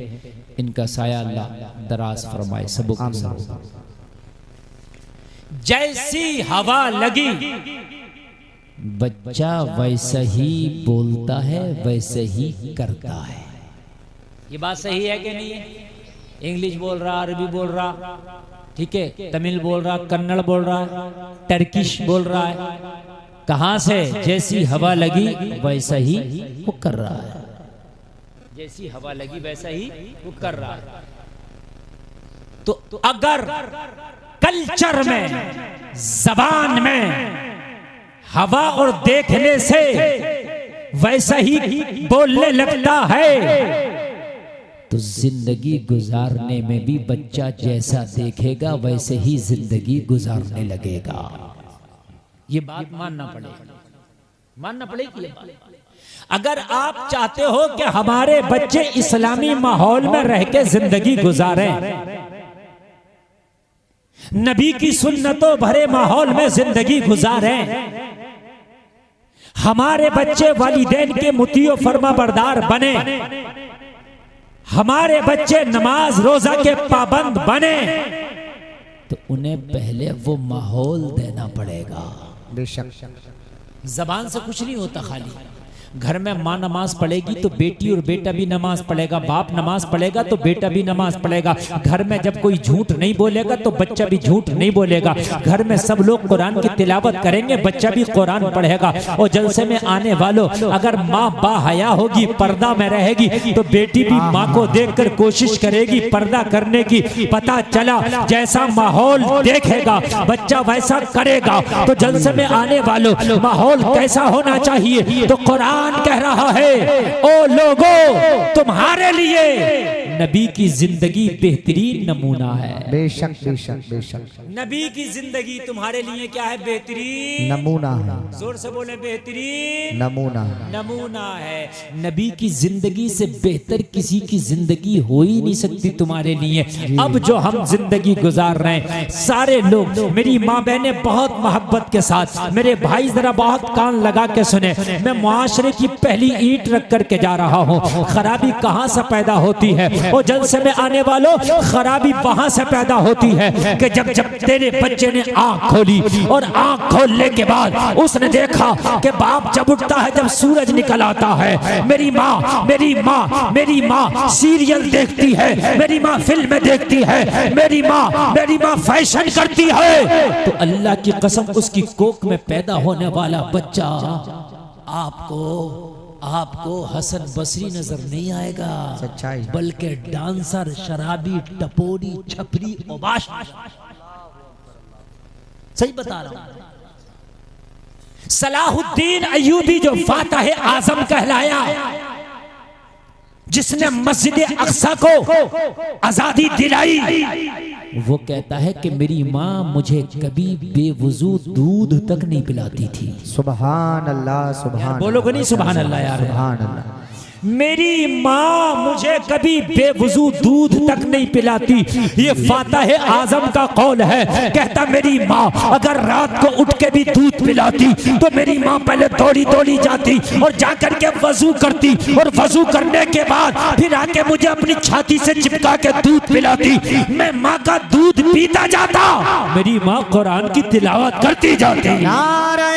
Speaker 1: इनका साया अल्लाह दराज फरमाए सबको। जैसी हवा लगी, बच्चा वैसा ही बोलता है, वैसे ही करता है। ये बात सही है कि नहीं है? इंग्लिश बोल रहा, अरबी बोल रहा, ठीक है, तमिल बोल रहा, कन्नड़ बोल रहा, टर्किश बोल रहा है, कहां से? जैसी हवा लगी वैसा ही वो कर रहा है। जैसी हवा लगी वैसा ही वो कर रहा है। तो अगर कल्चर में, जबान में हवा और देखने से वैसा ही बोलने लगता है, तो जिंदगी गुजारने में भी बच्चा जैसा देखेगा वैसे ही जिंदगी गुजारने लगेगा। ये बात मानना पड़ेगा, मानना पड़ेगी। अगर आप चाहते हो कि हमारे बच्चे इस्लामी माहौल में रह के जिंदगी गुजारें, नबी की सुन्नतों भरे माहौल में जिंदगी गुजारें, हमारे बच्चे वालिदैन के मुतीओ फर्माबरदार बने, हमारे बच्चे नमाज रोजा के पाबंद बने, तो उन्हें पहले वो माहौल देना पड़ेगा।
Speaker 2: बेशक।
Speaker 1: जबान से कुछ नहीं होता, खाली घर में माँ नमाज पढ़ेगी तो बेटी और बेटा भी नमाज पढ़ेगा, बाप नमाज पढ़ेगा तो बेटा भी नमाज पढ़ेगा। घर में जब कोई झूठ नहीं बोलेगा तो बच्चा भी झूठ नहीं बोलेगा। घर में सब लोग कुरान की तिलावत करेंगे, बच्चा भी कुरान पढ़ेगा। और जलसे में आने वालों, अगर माँ बाहया होगी, पर्दा में रहेगी, तो बेटी भी माँ को देखकर कोशिश करेगी पर्दा करने की। पता चला जैसा माहौल देखेगा बच्चा वैसा करेगा। तो जलसे में आने वालों, माहौल कैसा होना चाहिए? तो कुरान कह रहा है, ओ लोगों, तुम्हारे लिए नबी की जिंदगी बेहतरीन नमूना है।
Speaker 2: बेशक बेशक बेशक।
Speaker 1: नबी की जिंदगी तुम्हारे लिए क्या है? बेहतरीन
Speaker 2: नमूना है।
Speaker 1: जोर से बोले, बेहतरीन
Speaker 2: नमूना।
Speaker 1: नमूना है। नबी की जिंदगी से बेहतर किसी की जिंदगी हो ही नहीं सकती तुम्हारे लिए। अब जो हम जिंदगी गुजार रहे हैं, सारे लोग, मेरी माँ बहने बहुत मोहब्बत के साथ, मेरे भाई जरा बहुत कान लगा के सुने, मैं मुआशरे की पहली ईंट रख करके जा रहा हूँ। खराबी कहाँ से पैदा होती है? और जलसे में आने वालों, खराबी वहां से पैदा होती है कि जब तेरे बच्चे ने आंख खोली, और आंख खोलने के बाद उसने देखा कि बाप जब उठता है, जब सूरज निकल आता है, मेरी माँ मेरी माँ मेरी माँ सीरियल देखती है, मेरी माँ फिल्म देखती है, मेरी माँ फैशन करती है। तो अल्लाह की कसम, उसकी कोख में पैदा होने वाला बच्चा आपको हसन बसरी नजर नहीं आएगा,
Speaker 2: सच्चाई,
Speaker 1: बल्कि डांसर, शराबी, टपोरी, छपरी, ओबाश। सही बता रहा हूं। सलाहुद्दीन अय्यूबी जो फातह आजम कहलाया, जिसने मस्जिद अक्सा को आजादी दिलाई, वो कहता है कि मेरी माँ मुझे कभी बेवुजू दूध तक नहीं पिलाती थी।
Speaker 2: सुभान अल्लाह, सुभान।
Speaker 1: बोलोगे नहीं सुभान अल्लाह यार?
Speaker 2: सुभान अल्लाह।
Speaker 1: मेरी माँ मुझे कभी बेवजू दूध तक नहीं पिलाती। ये फातह आजम का कौल है। कहता मेरी माँ अगर रात को उठ के भी दूध पिलाती तो मेरी माँ पहले दौड़ी दौड़ी जाती और जाकर के वजू करती और वजू करने के बाद फिर आके मुझे अपनी छाती से चिपका के दूध पिलाती। मैं माँ का दूध पीता जाता, मेरी माँ कुरान की तिलावत करती जाती।
Speaker 2: नारे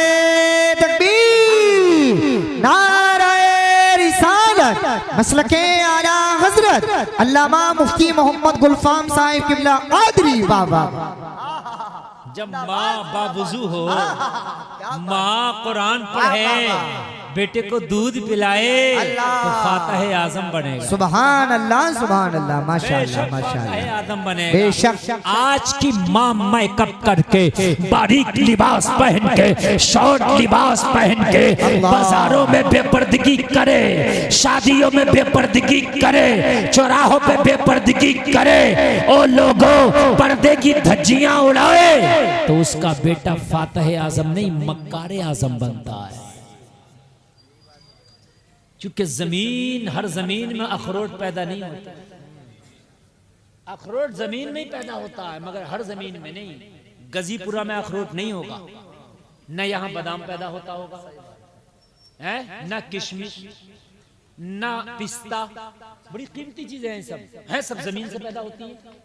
Speaker 2: तकबीर, नारे रिसालत, मसलके आला हजरत अल्लामा मुफ्ती मोहम्मद गुलफाम साहिब किबला कादरी बाबा।
Speaker 1: जब माँ बावजू हो, माँ कुरान पढ़े, बेटे को दूध पिलाए तो फातह आजम बनेगा।
Speaker 2: सुभान अल्लाह, सुभान अल्लाह, माशाअल्लाह, माशाअल्लाह,
Speaker 1: आजम बनेगा
Speaker 2: बेशक।
Speaker 1: आज की माँ मेकअप करके, बारीक लिबास पहन के, शॉर्ट लिबास पहन के बाजारों में बेपर्दगी करे, शादियों में बेपर्दगी करे, चौराहों पे बेपर्दगी करे और लोगों पर्दे की धज्जियां उड़ाए तो उसका बेटा फातह आजम नहीं मक्कार आजम बनता है। क्योंकि जमीन, हर जमीन में अखरोट पैदा नहीं होता। अखरोट जमीन में ही पैदा होता है मगर हर जमीन में नहीं। गजीपुरा में अखरोट नहीं होगा, न यहाँ बादाम पैदा होता होगा, है न किशमिश, न पिस्ता। बड़ी कीमती चीजें हैं, सब जमीन से पैदा होती है।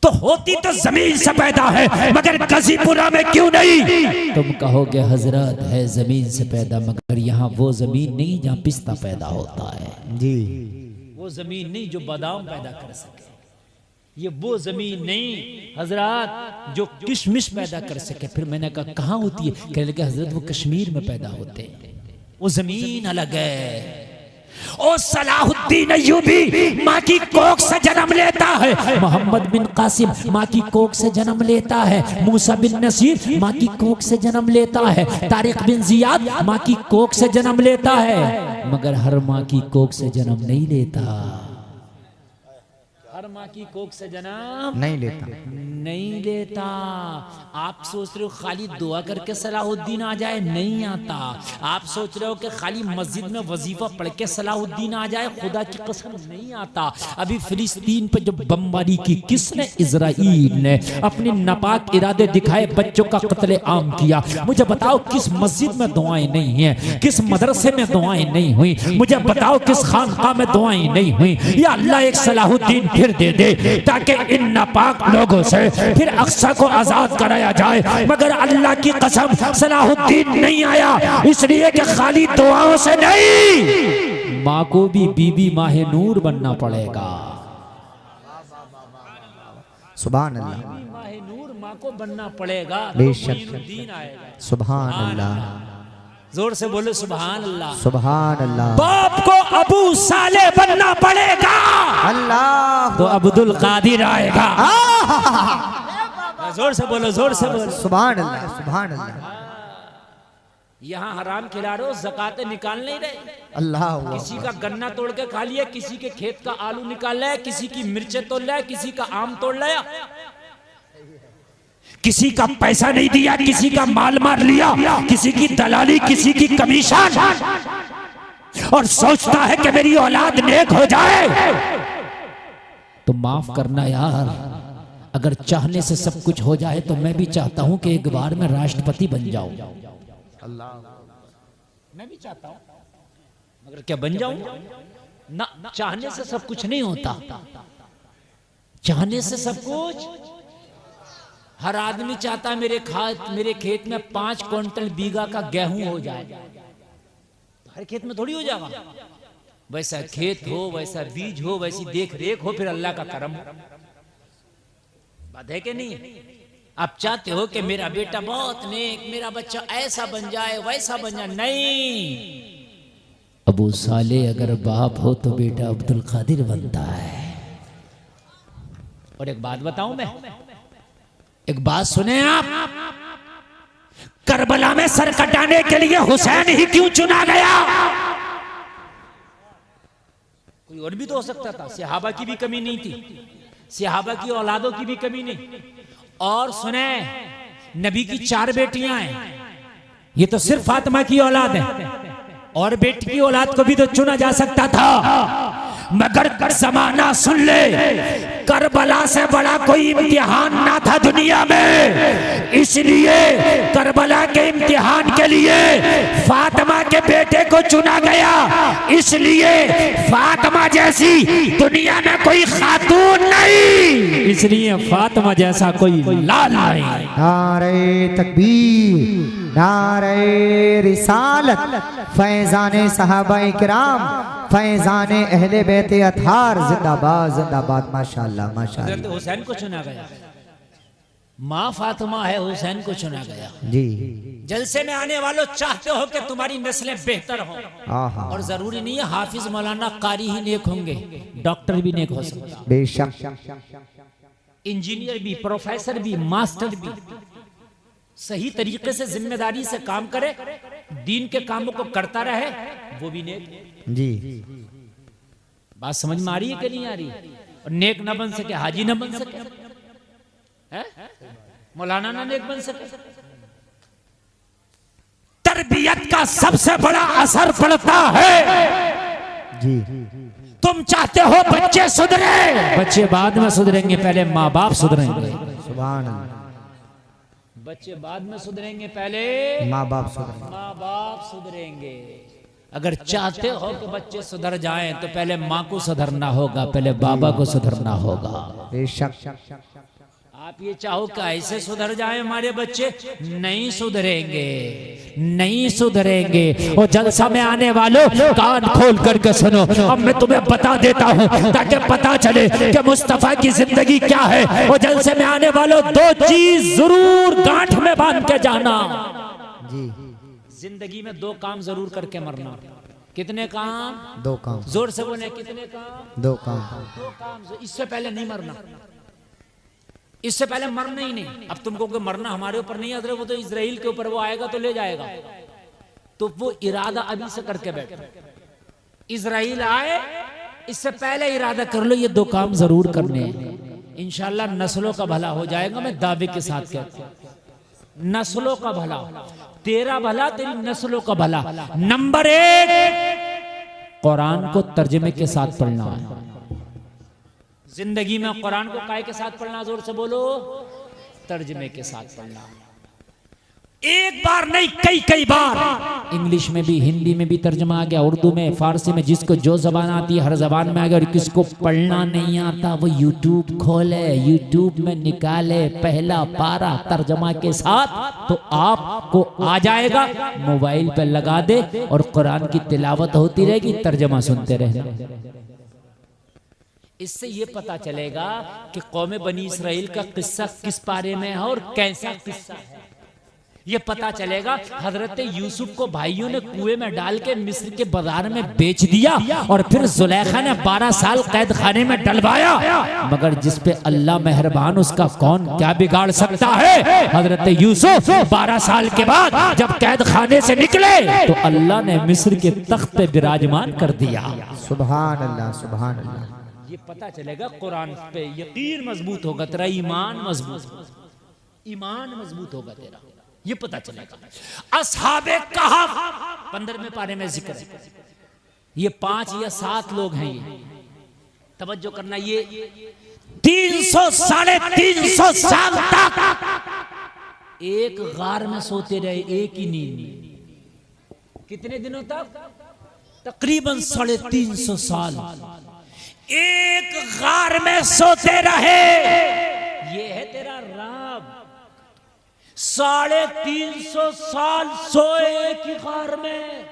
Speaker 1: तो होती तो जमीन से पैदा है मगर गजीपुरा में क्यों नहीं? तुम कहोगे हजरत है जमीन से पैदा, मगर यहाँ वो जमीन नहीं जहाँ पिस्ता पैदा होता है
Speaker 2: जी।
Speaker 1: वो जमीन नहीं जो बादाम पैदा कर सके, ये वो जमीन नहीं हजरत जो किशमिश पैदा कर सके। फिर मैंने कहा कहाँ होती है? कहने लगे हजरत वो कश्मीर में पैदा होते हैं, वो जमीन अलग है। ओ सलाहुद्दीन अय्यूबी माँ की कोख से जन्म लेता है, मोहम्मद बिन कासिम माँ की कोख से जन्म लेता है, मूसा बिन नसीर माँ की कोख से जन्म लेता है, तारिक बिन जियाद माँ की कोख से जन्म लेता है, मगर हर माँ की कोख से जन्म नहीं लेता। हर माँ की कोख से जन्म
Speaker 2: नहीं लेता,
Speaker 1: नहीं लेता। आप सोच रहे हो खाली दुआ करके सलाहुद्दीन आ जाए, नहीं आता। आप सोच रहे हो कि खाली मस्जिद में वजीफा पढ़ के सलाहुद्दीन आ जाए, खुदा की कसम नहीं आता। अभी फिलिस्तीन पे जो बमबारी की किसने? इजराइल ने अपने नापाक इरादे दिखाए, बच्चों का कत्ले आम किया। मुझे बताओ किस मस्जिद में दुआएं नहीं है, किस मदरसे में दुआएं नहीं हुई? मुझे बताओ किस खानका में दुआएं नहीं हुई? या अल्लाह एक सलाहुद्दीन फिर दे दे ताकि इन नापाक लोगों से फिर अक्सा को आजाद कराया जाए। मगर अल्लाह की कसम सलाहुद्दीन नहीं आया, इसलिए कि खाली दुआओं से नहीं, माँ को भी बीबी माहे नूर बनना पड़ेगा।
Speaker 2: सुभान अल्लाह,
Speaker 1: माहे नूर माँ को बनना पड़ेगा,
Speaker 2: बेशक। सुभान अल्लाह,
Speaker 1: जोर से बोलो सुभान अल्लाह,
Speaker 2: सुभान अल्लाह।
Speaker 1: बाप को अबू साले बनना पड़ेगा,
Speaker 2: अल्लाह
Speaker 1: तो अब्दुल कादिर आएगा। जोर से बोलो, जोर से बोलो
Speaker 2: सुभान अल्लाह, सुभान अल्लाह।
Speaker 1: यहाँ हराम खिला रहे हो, ज़कातें निकाल नहीं रहे।
Speaker 2: अल्लाह,
Speaker 1: किसी का गन्ना तोड़ के खा लिया, किसी के खेत का आलू निकाल लाया, किसी की मिर्चें तोड़ लाया, किसी का आम तोड़ लाया, किसी का पैसा नहीं दिया, किसी का माल मार लिया, किसी की दलाली, किसी की कमीशन, और सोचता है कि मेरी औलाद नेक हो जाए। तो माफ करना यार, अगर चाहने से सब कुछ हो जाए तो मैं भी चाहता हूं कि एक बार मैं राष्ट्रपति बन जाऊं। मैं भी चाहता हूं, मगर क्या बन जाऊं ना? चाहने से सब कुछ नहीं होता, चाहने से सब कुछ। हर आदमी चाहता है मेरे खेत में 5 क्विंटल बीघा का गेहूं हो जाए। तो हर खेत में थोड़ी हो जाएगा। वैसा खेत हो, वैसा बीज हो, वैसी देख रेख हो, फिर अल्लाह का करम हो। बात है कि नहीं? आप चाहते हो कि मेरा बेटा बहुत नेक, मेरा बच्चा ऐसा बन जाए, वैसा बन जाए। नहीं, अबू साले अगर बाप हो तो बेटा अब्दुल कादिर बनता है। और एक बात बताऊं मैं, एक बात सुने आप, करबला में सर कटाने के लिए हुसैन ही क्यों चुना गया? कोई और भी तो हो सकता था। सहाबा की भी कमी नहीं थी, सहाबा की औलादों की भी कमी नहीं। और सुने, नबी की 4 बेटियां हैं, ये तो सिर्फ फातिमा की औलाद है। और बेटी की औलाद को भी तो चुना जा सकता था, मगर जमाना सुन ले, करबला से बड़ा कोई इम्तिहान ना था दुनिया में, इसलिए करबला के इम्तिहान के लिए फातिमा के बेटे को चुना गया। इसलिए फातिमा जैसी दुनिया में कोई खातून नहीं, इसलिए फातिमा जैसा कोई लाल नहीं।
Speaker 2: नारे तकबीर, नारे रिसालत, फैजाने सहाबाए किराम, फैजाने अहले बैते अतहार, जिंदाबाद जिंदाबाद। माशाअल्लाह माशाअल्लाह।
Speaker 1: हुसैन को चुना गया, माँ फातिमा है, हुसैन को चुना गया।
Speaker 2: जी,
Speaker 1: जलसे में आने वालों चाहते हो कि तुम्हारी नस्लें बेहतर हों, और जरूरी नहीं है हाफिज मौलाना कारी ही नेक होंगे, डॉक्टर भी नेक हो सकता है,
Speaker 2: बेशक,
Speaker 1: इंजीनियर भी, प्रोफेसर भी, मास्टर भी, सही तरीके से जिम्मेदारी से काम करे, दीन के कामों को करता रहे, वो भी नेक।
Speaker 2: जी,
Speaker 1: बात समझ में आ रही है कि नहीं आ रही? और नेक न बन सके, हाजी न बन सके, है मौलाना ना नेक बन सके। तरबियत का सबसे बड़ा असर पड़ता है।
Speaker 2: जी,
Speaker 1: तुम चाहते हो बच्चे सुधरे, बच्चे बाद में सुधरेंगे, पहले माँ बाप सुधरेंगे।
Speaker 2: सुभान अल्लाह।
Speaker 1: बच्चे बाद में सुधरेंगे, पहले
Speaker 2: माँ बाप सुधरेंगे।
Speaker 1: माँ बाप सुधरेंगे। अगर चाहते हो कि बच्चे सुधर जाएं तो पहले माँ को सुधरना होगा, पहले बाबा को सुधरना होगा।
Speaker 2: बेशक।
Speaker 1: आप ये चाहो कि ऐसे सुधर जाएं हमारे बच्चे, नहीं सुधरेंगे, नहीं सुधरेंगे। और जलसा में आने वालों कान खोल करके सुनो, अब मैं तुम्हें बता देता हूँ ताकि पता चले कि मुस्तफा की जिंदगी क्या है। और जलसे में आने वालों दो चीज जरूर गांठ में बांध के जाना।
Speaker 2: जी,
Speaker 1: जिंदगी में दो काम जरूर करके मरना। कितने काम?
Speaker 2: दो काम।
Speaker 1: जोर से बोले, कितने काम?
Speaker 2: दो काम।
Speaker 1: दो काम। इससे पहले नहीं मरना, इससे पहले मरना ही नहीं। अब तुमको कि मरना हमारे ऊपर नहीं है, वो तो इजराइल के ऊपर, वो आएगा तो ले जाएगा। तो वो इरादा अभी से करके बैठो, इजराइल आए इससे पहले इरादा कर लो, ये दो काम जरूर करने हैं, इंशाल्लाह नस्लों का भला हो जाएगा। मैं दावे के साथ कहता हूं, नस्लों का भला, तेरा भला, तेरी नस्लों का भला। नंबर 1, कुरान को तर्जमे के साथ पढ़ना है। जिंदगी में कुरान को काय के साथ पढ़ना? जोर से बोलो, तर्जमे के साथ पढ़ना। एक बार नहीं, कई कई बार। इंग्लिश में भी, हिंदी में भी तर्जमा आ गया, उर्दू में, फारसी में, जिसको जो जबान आती है हर जबान में आ गया। और किसको पढ़ना नहीं आता वो यूट्यूब खोले, यूट्यूब में निकाले पहला पारा तर्जमा के साथ, तो आपको आ जाएगा। मोबाइल पे लगा दे और कुरान की तिलावत होती रहेगी, तर्जमा सुनते रहना। इससे ये पता चलेगा कि कौम बनी इसराइल का किस्सा किस पारे में है और कैसा किस्सा है। ये पता चलेगा। हजरत यूसुफ को भाइयों ने कुएं में डाल के मिस्र के बाजार में बेच दिया, और फिर जुलेखा ने 12 साल कैद खाने में डलवाया, मगर जिस पे अल्लाह मेहरबान, उसका कौन क्या बिगाड़ सकता है। हजरत यूसुफ 12 साल के बाद जब कैद खाने से निकले तो अल्लाह ने मिस्र के तख्त पे विराजमान कर दिया।
Speaker 2: सुभान अल्लाह, सुभान अल्लाह।
Speaker 1: ये पता चलेगा, कुरान पे यकीन मजबूत होगा तेरा, ईमान मजबूत, ईमान मजबूत होगा तेरा, ये पता चलेगा। असहाबे कहफ 15वें पारे में जिक्र है। ये 5 या 7 लोग हैं। ये तवज्जो करना, ये 300 साढ़े 300 साल तक एक गार में सोते रहे, एक ही नींद। कितने दिनों तक? तकरीबन 350 साल एक गार में सोते रहे। ये है तेरा रब। 350 साल सोए एक ही गार में।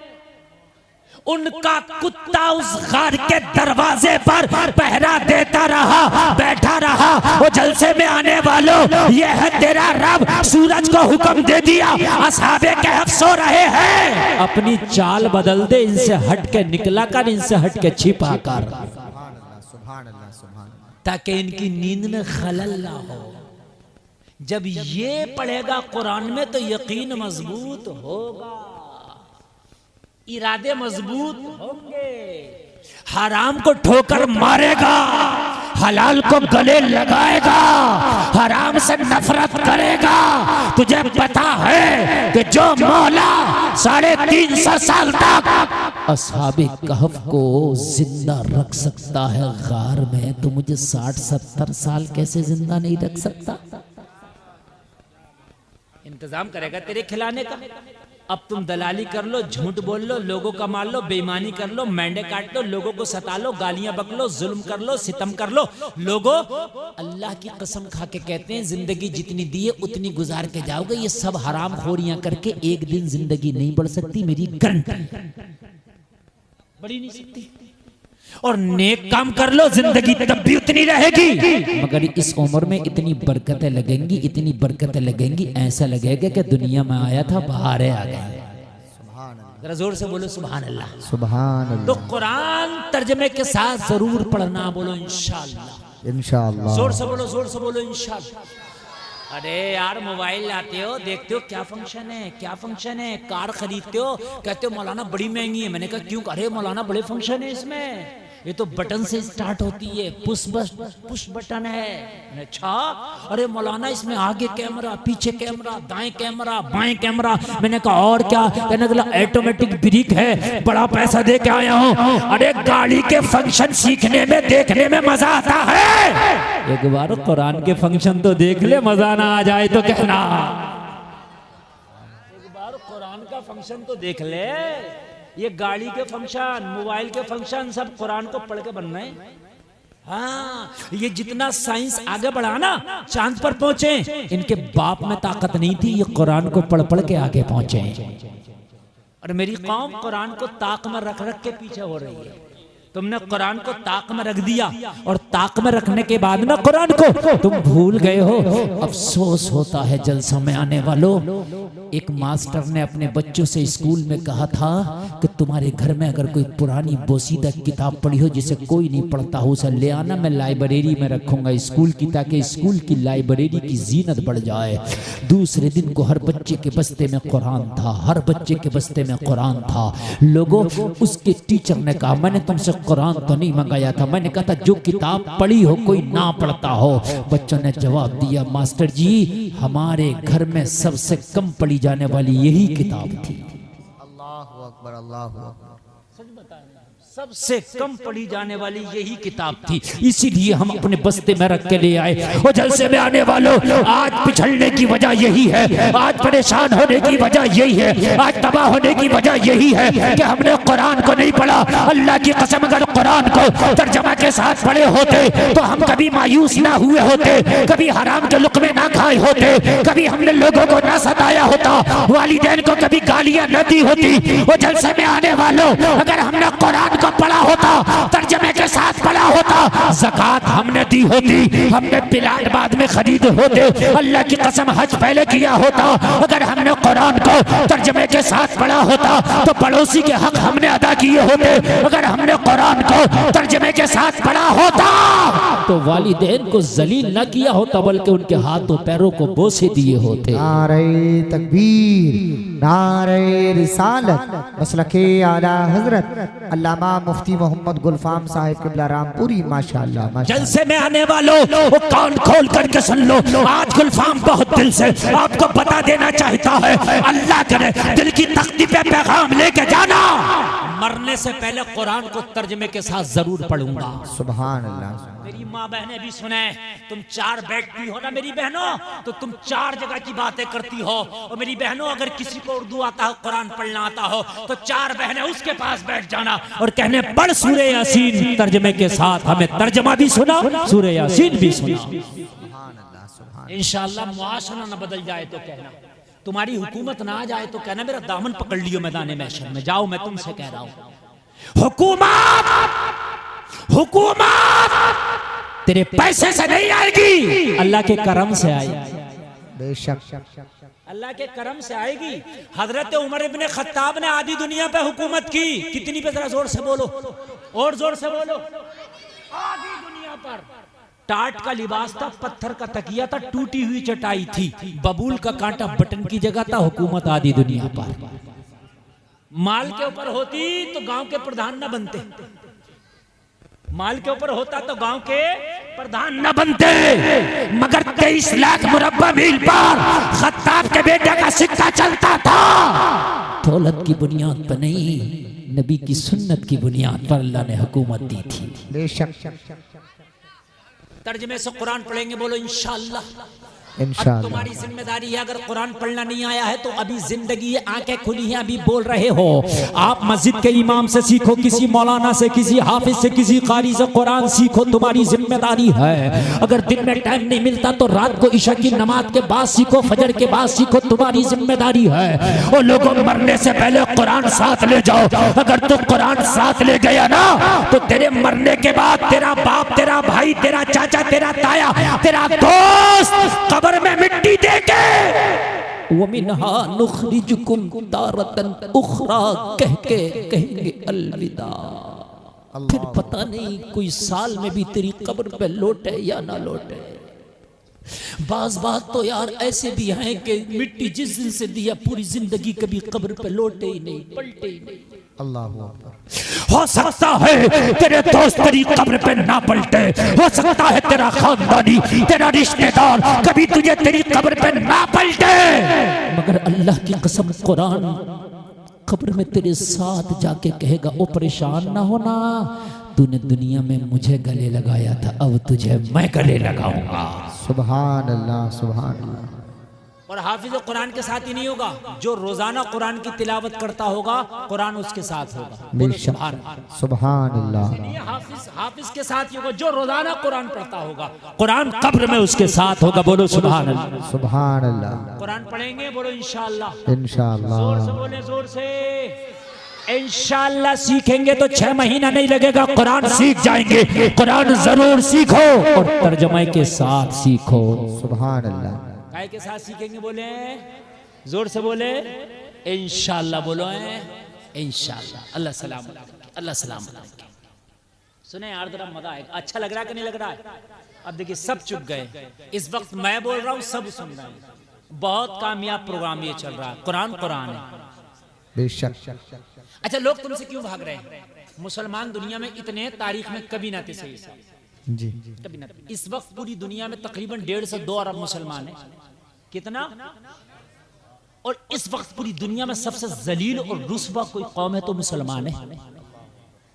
Speaker 1: उनका कुत्ता उस गार के दरवाजे पर पहरा देता रहा, बैठा रहा। वो जलसे में आने वालों, ये है तेरा रब। सूरज को हुक्म दे दिया, असहाबे कहफ सो रहे हैं, अपनी चाल बदल दे, इनसे हट के निकला कर, इनसे हट के छिपा कर, ताकि इनकी नींद में खलल ना हो। जब ये पढ़ेगा कुरान में तो यकीन मजबूत होगा, इरादे मजबूत होंगे। हराम को ठोकर मारेगा, हलाल को गले लगाएगा, हराम से नफरत करेगा। तुझे पता है कि जो मौला 350 साल तक असहाबे कहफ को जिंदा रख सकता है गार में, तो मुझे 60-70 साल कैसे जिंदा नहीं रख सकता? इंतजाम करेगा तेरे खिलाने का। अब तुम दलाली कर लो, झूठ बोल लो, लोगों का मार लो, बेईमानी कर लो, मेंढे काट लो, लोगों को सता लो, गालियां बक लो, जुल्म कर लो, सितम कर लो। लोगों अल्लाह की कसम खा के कहते हैं जिंदगी जितनी दी है उतनी गुजार के जाओगे। ये सब हराम खोरियां करके एक दिन जिंदगी नहीं बढ़ सकती, मेरी गारंटी बढ़ी नहीं सकती। और नेक काम कर लो, जिंदगी तब भी उतनी रहेगी, मगर इस उम्र में इतनी बरकतें लगेंगी, इतनी बरकतें लगेंगी, ऐसा लगेगा कि दुनिया में आया था बाहर आ गया। जरा जोर से बोलो सुभान अल्लाह, सुभान अल्लाह। तो कुरान तर्जमे के साथ जरूर पढ़ना, बोलो इंशाअल्लाह, इंशाअल्लाह। जोर से बोलो, जोर से बोलो इंशाअल्लाह। अरे यार मोबाइल लाते हो, देखते हो क्या फंक्शन है, क्या फंक्शन है, कार खरीदते हो, कहते हो मौलाना बड़ी महंगी है। मैंने कहा क्यों? अरे मौलाना बड़े फंक्शन है इसमें, ये तो बटन से स्टार्ट होती है, पुश बटन है। अच्छा, अरे मौलाना इसमें आगे कैमरा, पीछे कैमरा, दाएं कैमरा, बाएं कैमरा। मैंने कहा और क्या? कहने लगा ऑटोमेटिक ब्रेक है, बड़ा पैसा दे के आया हूँ। अरे गाड़ी के फंक्शन सीखने में, देखने में मजा आता है। एक बार कुरान के फंक्शन तो देख ले, मजा ना आ जाए तो कहना। एक बार कुरान का फंक्शन तो देख ले। ये गाड़ी के फंक्शन, मोबाइल के फंक्शन सब कुरान को पढ़ के बन रहे हैं। हाँ, ये जितना साइंस आगे बढ़ा ना, चांद पर पहुंचे, इनके बाप में ताकत नहीं थी, ये कुरान को पढ़ पढ़ के आगे पहुंचे। और मेरी कौम कुरान को ताक में रख रख के पीछे हो रही है। तुमने कुरान को ताक में रख दिया, और ताक में रखने के बाद ना कुरान को तुम भूल गए हो। अफसोस होता है जलसों में आने वालों। एक मास्टर ने अपने बच्चों से स्कूल में कहा था कि तुम्हारे घर में अगर कोई पुरानी बोसीदा किताब पढ़ी हो जिसे कोई नहीं पढ़ता हो, उसे ले आना, मैं लाइब्रेरी में रखूंगा स्कूल की, ताकि स्कूल की लाइब्रेरी की जीनत बढ़ जाए। दूसरे दिन को हर बच्चे के बस्ते में कुरान था, हर बच्चे के बस्ते में कुरान था। लोगों, उसके टीचर ने कहा मैंने तुमसे कुरान तो नहीं मंगाया था, मैंने कहा था जो किताब पढ़ी हो कोई ना पढ़ता हो। बच्चों ने जवाब दिया मास्टर जी हमारे घर में सबसे कम पढ़ी जाने वाली यही किताब थी।
Speaker 2: अल्लाहु अकबर, अल्लाहु अकबर।
Speaker 1: सच बताएं, सबसे कम पढ़ी जाने वाली यही किताब थी, इसीलिए हम अपने बस्ते में रख के ले आए। वो जलसे में आने वालों, आज पिछड़ने की वजह यही है, आज परेशान होने की वजह यही है, आज तबाह होने की वजह यही है कि हमने कुरान को नहीं पढ़ा। अल्लाह की कसम अगर कुरान को तर्जमा के साथ पढ़े होते तो हम कभी मायूस ना हुए होते, कभी हराम के लुक़मे ना खाए होते, कभी हमने लोगों को ना सताया होता, वालिदैन को कभी गालियां न दी होती। वो जलसे में आने वालों, अगर हमने कुरान को पढ़ा होता, तर्जमे के साथ पढ़ा होता, ज़कात हमने दी होती, हमने प्लाट बाद में खरीदे होते, अल्लाह की कसम हज पहले किया होता। अगर हमने कुरान को तर्जमे के साथ पढ़ा होता तो पड़ोसी के हक हमने अदा किए होते। अगर हमने कुरान को तर्जमे के साथ पढ़ा होता तो वालिदैन को जलील न किया होता, बल्कि उनके हाथों पैरों को बोसे दिए होते।
Speaker 2: नारे तकबीर, नारे रिसालत, मसलके आला हजरत अल्लामा मुफ्ती मोहम्मद गुलफाम साहिब क़िबला रामपुरी माशाअल्लाह, माशाअल्लाह।
Speaker 1: जलसे में आने वालों वो कान खोल करके सुन लो, आज गुलफाम बहुत दिल से आपको बता देना चाहता है, अल्लाह करे दिल की तख्ती पे पैगाम लेके जाना। मरने से पहले कुरान को तर्जमे के साथ जरूर पढ़ूंगा।
Speaker 2: सुभान अल्लाह।
Speaker 1: मेरी माँ बहनें भी सुने, तुम 4 बैठती हो ना मेरी बहनों, तो तुम 4 जगह की बातें करती हो। और मेरी बहनों अगर किसी को उर्दू आता हो, कुरान पढ़ना आता हो, तो 4 बहनें उसके पास बैठ जाना और कहने पढ़ सूरह यासीन तर्जमे के साथ। हमें तर्जमा भी सुना, सूरह यासीन भी सुना। इंशाअल्लाह मुआशरा न बदल जाए तो कहना, तुम्हारी हुकूमत ना आ जाए तो कहना मेरा दामन पकड़ लियो मैदान महशर में। जाओ, मैं तुमसे कह रहा हूं, हुकूमत हुकूमत तेरे पैसे से नहीं आएगी, अल्लाह के करम से आएगी।
Speaker 2: बेशक
Speaker 1: अल्लाह के करम से आएगी। हजरत उमर इब्ने खत्ताब ने आधी दुनिया पे हुकूमत की। कितनी पे? जरा जोर से बोलो, और जोर से बोलो। आधी दुनिया पर टाट का लिबास था, पत्थर का तकिया था, टूटी हुई चटाई थी, बबूल का कांटा बटन की जगह था। हुकूमत आधी दुनिया पर। माल के ऊपर होती तो गांव के प्रधान न बनते, माल के ऊपर होता तो गांव के प्रधान न बनते, मगर 23 लाख मुरब्बा मील पर खत्ताब के बेटे का सिक्का चलता था। दौलत की बुनियाद पर नहीं, नबी की सुन्नत की बुनियाद पर अल्लाह ने हुकूमत दी थी।
Speaker 2: बेशक।
Speaker 1: तर्जमे से कुरान पढ़ेंगे, बोलो इंशाअल्लाह।
Speaker 2: इंशाअल्लाह।
Speaker 1: तुम्हारी जिम्मेदारी है, अगर कुरान पढ़ना नहीं आया है तो अभी जिंदगी है, आंखें खुली हैं, अभी बोल रहे हो। आप मस्जिद के इमाम से सीखो, किसी मौलाना से, किसी हाफिज से, किसी कारी से कुरान सीखो, तुम्हारी जिम्मेदारी है। अगर दिन में टाइम नहीं मिलता तो रात को इशा की नमाज के बाद सीखो, फजर के बाद सीखो, तुम्हारी जिम्मेदारी है। और लोगों मरने से पहले कुरान साथ ले जाओ। अगर तुम कुरान साथ ले गया ना तो तेरे मरने के बाद तेरा बाप, तेरा भाई, तेरा चाचा, तेरा ताया, तेरा दोस्त कब्र में मिट्टी देके वो मिन्हा नुखरिजुकुम तारतन उखरा कह के कहेंगे अलविदा। फिर पता नहीं कोई साल में भी तेरी कब्र पे लौटे या ना लौटे। बाज बात तो यार ऐसे भी हैं कि मिट्टी जिस दिन से दिया पूरी जिंदगी कभी कब्र पे लौटे ही नहीं, पलटे ही नहीं।
Speaker 2: अल्लाह अकबर।
Speaker 1: हो सकता है तेरे दोस्त तेरी कब्र पे ना पलटे, हो सकता है तेरा खानदानी, तेरा रिश्तेदार कभी तुझे तेरी कब्र पे ना पलटे, मगर अल्लाह की कसम कुरान कब्र में तेरे साथ जाके कहेगा, ओ परेशान ना होना, तूने दुनिया में मुझे गले लगाया था, अब तुझे मैं गले लगाऊंगा। सुभान अल्लाह, सुभान अल्लाह। और हाफिज कुरान के साथ ही नहीं होगा, जो रोजाना कुरान की तिलावत करता होगा कुरान उसके साथ होगा।
Speaker 2: सुभान अल्लाह।
Speaker 1: हाफिज के साथ ही होगा, जो रोजाना कुरान पढ़ता होगा कुरान कब्र में उसके साथ होगा। बोलो सुभान अल्लाह,
Speaker 2: सुभान अल्लाह।
Speaker 1: कुरान पढ़ेंगे, बोलो इंशाअल्लाह।
Speaker 2: इंशाअल्लाह।
Speaker 1: जोर से बोले, जोर से। इंशाअल्लाह सीखेंगे तो 6 महीना नहीं लगेगा, कुरान सीख जाएंगे। कुरान जरूर सीखो और तर्जमे के साथ सीखो।
Speaker 2: सुभान अल्लाह।
Speaker 1: काय के साथ सीखेंगे, बोले जोर से बोले इंशाअल्लाह। बोलो इंशाअल्लाह। अल्लाह सलाम, अल्लाह सलाम। सुने यार जरा मजा आएगा। अच्छा लग रहा है कि नहीं लग रहा है? अब देखिए सब चुप गए। इस वक्त मैं बोल रहा हूँ, सब सुन रहे हैं। बहुत कामयाब प्रोग्राम ये चल रहा है। कुरान कुरान है
Speaker 2: बेशक।
Speaker 1: अच्छा, लोग तुमसे क्यों भाग रहे हैं? मुसलमान दुनिया में इतने तारीख में कभी ना थे, सही
Speaker 2: जी
Speaker 1: कभी ना। इस वक्त पूरी दुनिया में तकरीबन 1.5 से 2 अरब मुसलमान है। कितना? और इस वक्त पूरी दुनिया में सबसे जलील और रुस्वा कोई कौम है तो मुसलमान है।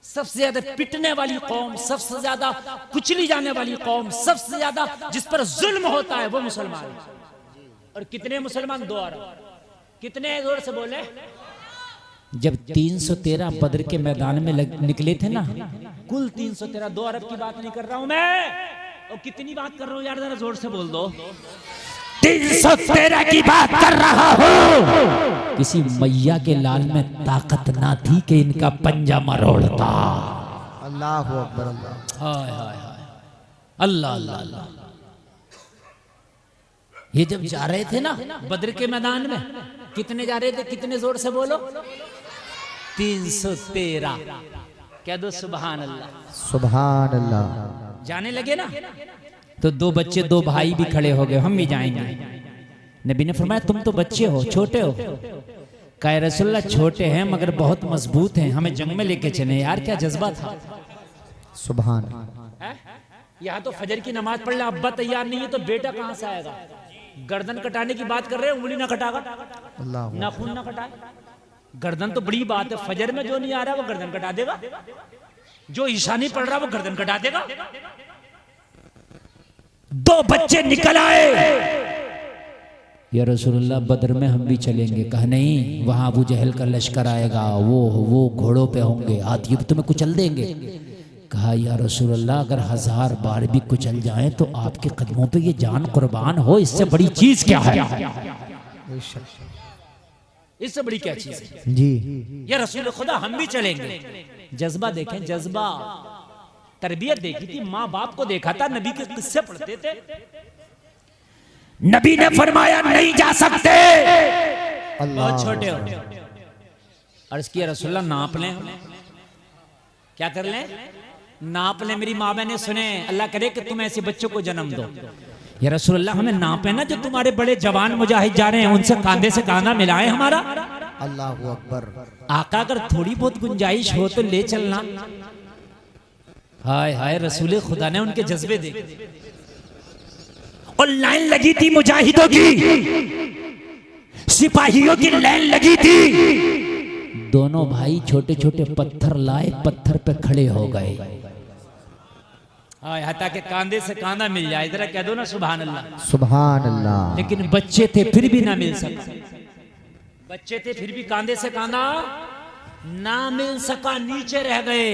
Speaker 1: सबसे ज्यादा पिटने वाली कौम, सबसे ज्यादा कुचली जाने वाली कौम, सबसे ज्यादा जिस पर जुल्म होता है वो मुसलमान है। और कितने मुसलमान? 2 अरब। कितने? जोर से बोले। जब 313 बद्र के मैदान में निकले थे ना, कुल 313, 2 अरब की बात नहीं कर रहा हूं मैं। और कितनी बात कर रहा हूं यार, जरा जोर से बोल दो। 313 की बात कर रहा हूं। किसी मैया के लाल में ताकत ना थी कि इनका पंजा मरोड़ता।
Speaker 2: अल्लाह अकबर।
Speaker 1: हाय हाय हाय, अल्लाह अल्लाह अल्लाह। ये जब जा रहे थे ना बद्र के मैदान में, कितने जा रहे थे? कितने? जोर से बोलो। 313। क्या दो? सुभान अल्लाह,
Speaker 2: सुभान अल्लाह।
Speaker 1: जाने लगे ना तो 2 बच्चे 2 भाई भी खड़े हो गए, हम भी जाएंगे। नबी ने फरमाया तुम तो बच्चे हो, छोटे हो। कहा रसूलल्लाह छोटे हैं मगर बहुत मजबूत हैं, हमें जंग में लेके चले। यार क्या जज्बा था।
Speaker 2: सुभान।
Speaker 1: यहाँ तो फजर की नमाज पढ़ ले, अब्बा तैयार नहीं है तो बेटा कहाँ से आएगा? गर्दन कटाने की बात कर रहे हैं, उंगली ना कटागा, नाखून ना कटा। गर्दन तो बड़ी बात है। फजर में जो नहीं आ रहा वो गर्दन कटा देगा, जो ईशा नहीं पढ़ रहा वो गर्दन कटा देगा। 2 बच्चे निकल आए, या रसूलुल्लाह बद्र में हम भी चलेंगे। कहा नहीं, वहां अबू जहल का लश्कर आएगा, वो घोड़ों पे होंगे, हाथी तुम्हें कुचल देंगे। कहा या रसूलल्लाह अगर 1000 बार भी कुचल जाए तो आपके कदमों पे ये जान कुर्बान हो, इससे बड़ी चीज क्या है? इससे बड़ी क्या चीज है
Speaker 2: जी?
Speaker 1: या रसूल खुदा हम भी चलेंगे। जज्बा देखें, जज्बा, तरबियत देखी थी। माँ बाप को देखा था, नबी के किस्से पढ़ते थे। नबी ने फरमाया नहीं जा सकते, बहुत छोटे हो। अर्ज किया रसूलल्लाह नाप लें, क्या कर लें? नाप ले। मेरी माँ बहने सुने, अल्लाह करे कि तुम ऐसे बच्चों को जन्म दो। या रसूलल्लाह हमें नापे ना, जो तुम्हारे बड़े जवान मुजाहिद जा रहे हैं उनसे कांधे से कांधा मिलाए हमारा।
Speaker 2: अल्लाह अकबर।
Speaker 1: आका अगर थोड़ी बहुत गुंजाइश हो तो ले चलना। हाय हाय, रसूले खुदा ने उनके जज्बे देखे। और लाइन लगी थी मुजाहिदों की, सिपाहियों की लाइन लगी थी। दोनों भाई छोटे छोटे पत्थर लाए, पत्थर पे खड़े हो गए। हता के कांधे से कांधा मिल जाए, जरा कह दो ना सुभान अल्लाह,
Speaker 2: सुभान अल्लाह।
Speaker 1: लेकिन बच्चे थे फिर भी ना मिल सका, बच्चे थे फिर भी कांधे से कांधा ना मिल सका, नीचे रह गए।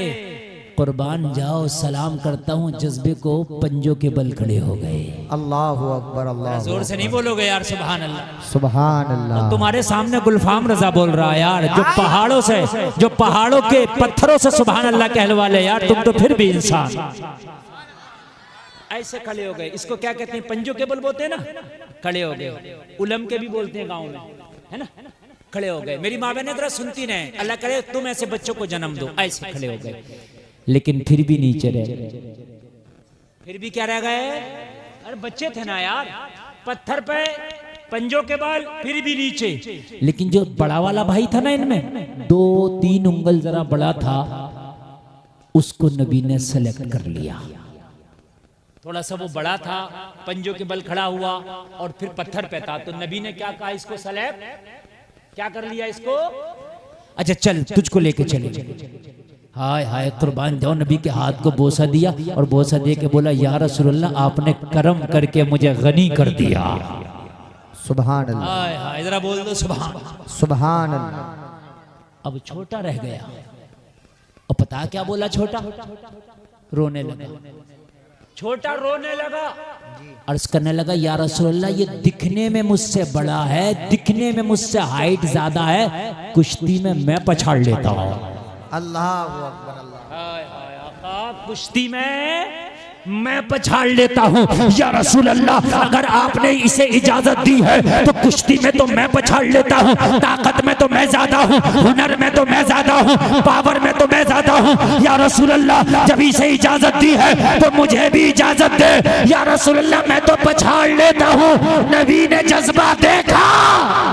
Speaker 1: कुर्बान जाओ, सलाम करता हूँ, जज्बे को पंजों के बल खड़े हो गए।
Speaker 2: अल्लाहु अकबर, अल्लाह
Speaker 1: जोर से नहीं बोलोगे यार सुभान अल्लाह,
Speaker 2: सुभान अल्लाह।
Speaker 1: तुम्हारे सामने गुलफाम रजा बोल रहा है यार, जो पहाड़ों से, जो पहाड़ों के पत्थरों से सुभान अल्लाह कहलवाले यार, तुम तो फिर भी इंसान। ऐसे खड़े हो गए, इसको क्या कहते हैं, पंजों के बल बोलते हैं ना, खड़े हो गए। उलम के भी बोलते हैं गाँव में, है ना, खड़े हो गए। मेरी माँ बहने जरा सुनती नहीं, अल्लाह करे तुम ऐसे बच्चों को जन्म दो। ऐसे खड़े हो गए, लेकिन फिर भी नीचे रह गए। फिर भी क्या रह गए, अरे बच्चे थे ना यार, पत्थर पे पंजों के बाल, फिर भी नीचे। लेकिन जो बड़ा वाला भाई था ना इनमें, 2-3 उंगल जरा बड़ा था, उसको नबी ने सेलेक्ट कर लिया। थोड़ा सा वो बड़ा था, पंजों के बल खड़ा हुआ और फिर पत्थर पे था, तो नबी ने क्या कहा, इसको सेलेक्ट क्या कर लिया इसको, अच्छा चल तुझको लेके चले। हाय हाय, कुर्बान जाओ, नबी के हाथ को बोसा दिया और बोसा दे के बोला, या रसूलल्लाह आपने करम करके मुझे गनी कर दिया।
Speaker 2: सुभान अल्लाह।
Speaker 1: हाय हाय, जरा बोल दो सुभान,
Speaker 2: सुभान अल्लाह।
Speaker 1: अब छोटा रह गया, और पता क्या बोला छोटा, रोने लगा। छोटा रोने लगा, अर्ज करने लगा, या रसूलल्लाह ये दिखने में मुझसे बड़ा है, दिखने में मुझसे हाइट ज्यादा है, कुश्ती में मैं पछाड़ लेता हूँ।
Speaker 2: अल्लाहु अकबर, अल्लाह।
Speaker 1: हाय हाय आका, कुश्ती में मैं पछाड़ लेता हूँ। या रसूल अल्लाह, अगर आपने इसे इजाजत दी है तो कुश्ती में तो मैं पछाड़ लेता हूँ, ताकत में तो मैं ज्यादा हूँ, हुनर में तो मैं ज्यादा हूँ, पावर में तो मैं ज्यादा हूँ। या रसूल अल्लाह, जब इसे इजाजत दी है तो मुझे भी इजाजत दे। या रसूल अल्लाह, मैं तो पछाड़ लेता हूँ। नबी ने जज्बा देखा,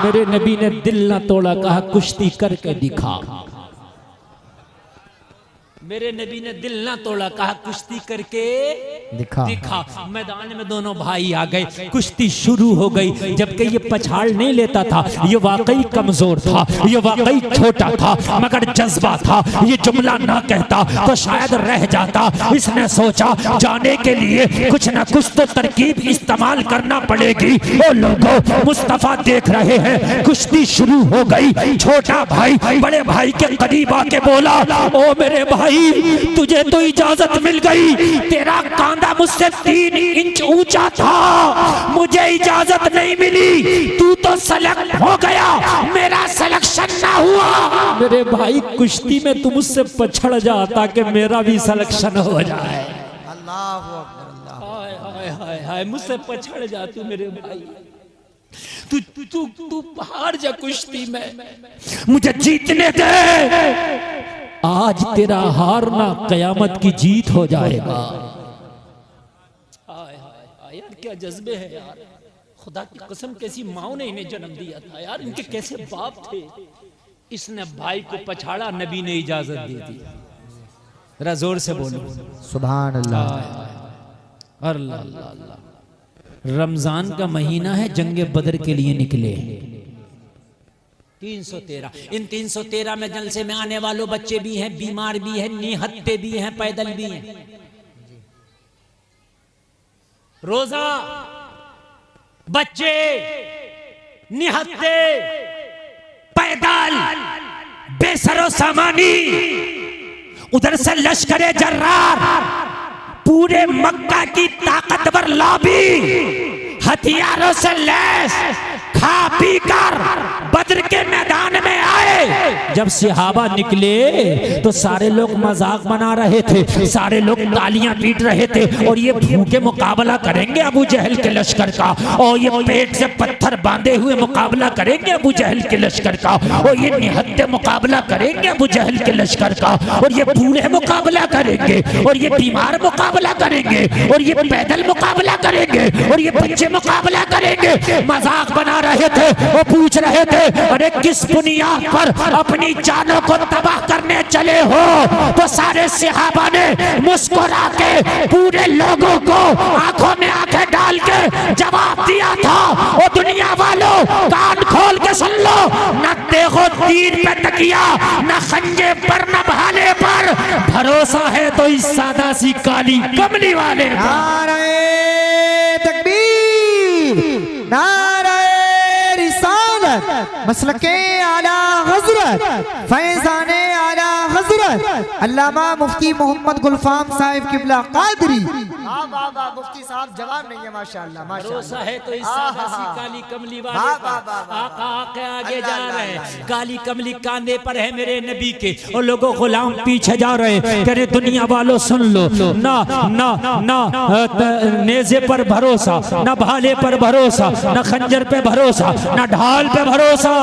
Speaker 1: मेरे नबी ने दिल ना तोड़ा, कहा कुश्ती करके दिखा। मेरे नबी ने दिल ना तोड़ा, कहा कुश्ती करके दिखा। मैदान में दोनों भाई आ गए, कुश्ती शुरू हो गई। जबकि ये पछाड़ नहीं लेता था, ये वाकई कमजोर था, ये वाकई छोटा था, मगर जज्बा था। ये जुमला ना कहता तो शायद रह जाता। इसने सोचा जाने के लिए कुछ ना कुछ तो तरकीब इस्तेमाल करना पड़ेगी। ओ लोगों, मुस्तफा देख रहे हैं, कुश्ती शुरू हो गई। छोटा भाई बड़े भाई के करीब आके बोला, ओ मेरे भाई, तुझे तो इजाजत मिल गई, तेरा कांधा मुझसे 3 इंच ऊंचा था, मुझे इजाजत नहीं मिली, तू तो सेलेक्ट हो गया, मेरा सिलेक्शन ना हुआ। मेरे भाई, कुश्ती में तू मुझसे पछड़ जा ताकि मेरा भी सिलेक्शन हो जाए।
Speaker 2: अल्लाहु अकबर,
Speaker 1: हाय हाय हाय हाय, मुझसे पछड़ जा तू मेरे भाई, तू तू तू हार जा कुश्ती में, मुझे जीतने दे। आज तेरा हारना कयामत की जीत हो जाएगा। हाय हाय यार, क्या जज्बे हैं यार, खुदा की कसम, कैसी माओ ने इन्हें जन्म दिया था यार, इनके कैसे बाप थे। इसने भाई को पछाड़ा, नबी ने इजाजत दे दी। जरा जोर से बोलो
Speaker 2: सुभान अल्लाह।
Speaker 1: अल्लाह, रमजान का महीना है, जंगे बदर के लिए निकले 313। इन 313 में जलसे में आने वालों बच्चे भी हैं, बीमार भी हैं, निहत्ते भी हैं, पैदल भी हैं। रोजा, बच्चे, निहत्ते, पैदल, बेसरो सामानी, उधर से लश्करे जर्रार, पूरे मक्का की ताकतवर लॉबी, हथियारों से लैस, खा पी कर बद्र के मैदान में आए। जब सहाबा निकले तो सारे लोग मजाक बना रहे थे, सारे लोग तालियां पीट रहे थे, और ये भूखे मुकाबला करेंगे अबू जहल के लश्कर का, और ये पेट से पत्थर बांधे हुए मुकाबला करेंगे अबू जहल के लश्कर का, और ये निहत्ते मुकाबला करेंगे अबू जहल के लश्कर का, और ये बूढ़े मुकाबला करेंगे, और ये बीमार मुकाबला करेंगे, और ये पैदल मुकाबला करेंगे, और ये बच्चे मुकाबला करेंगे। मजाक बना रहे थे, वो पूछ रहे थे, अरे किस बुनियाद पर अपनी जानों को तबाह करने चले हो। तो सारे सहाबा ने मुस्कुरा के पूरे लोगों को आंखों में आंखें डाल के जवाब दिया था, ओ दुनिया वालों कान खोल के सुन लो, न देखो तीर पे तकिया, न खंजे पर, न भाले पर, भरोसा है तो इस सादा सी काली कमली वाले पर।
Speaker 2: नारे तकबीर, नारे रिसालत, मसलके आला हजरत, फैजाने आला हजरत अल्लामा मुफ्ती मोहम्मद गुलफाम साहिब किबला कादरी। मुफ्ती साहब जवाब नहीं है, माशाअल्लाह
Speaker 1: भरोसा है तो इस सादा सी काली कमली वाले पर। आका के आगे जा रहे हैं, काली कमली कांधे पर है मेरे नबी के, और लोगों गुलाम पीछे जा रहे हैं। कह रहे दुनिया वालों सुन लो, ना ना ना नेज़े पर भरोसा, ना भाले पर भरोसा, ना खंजर पे भरोसा, ना ढाल पे भरोसा,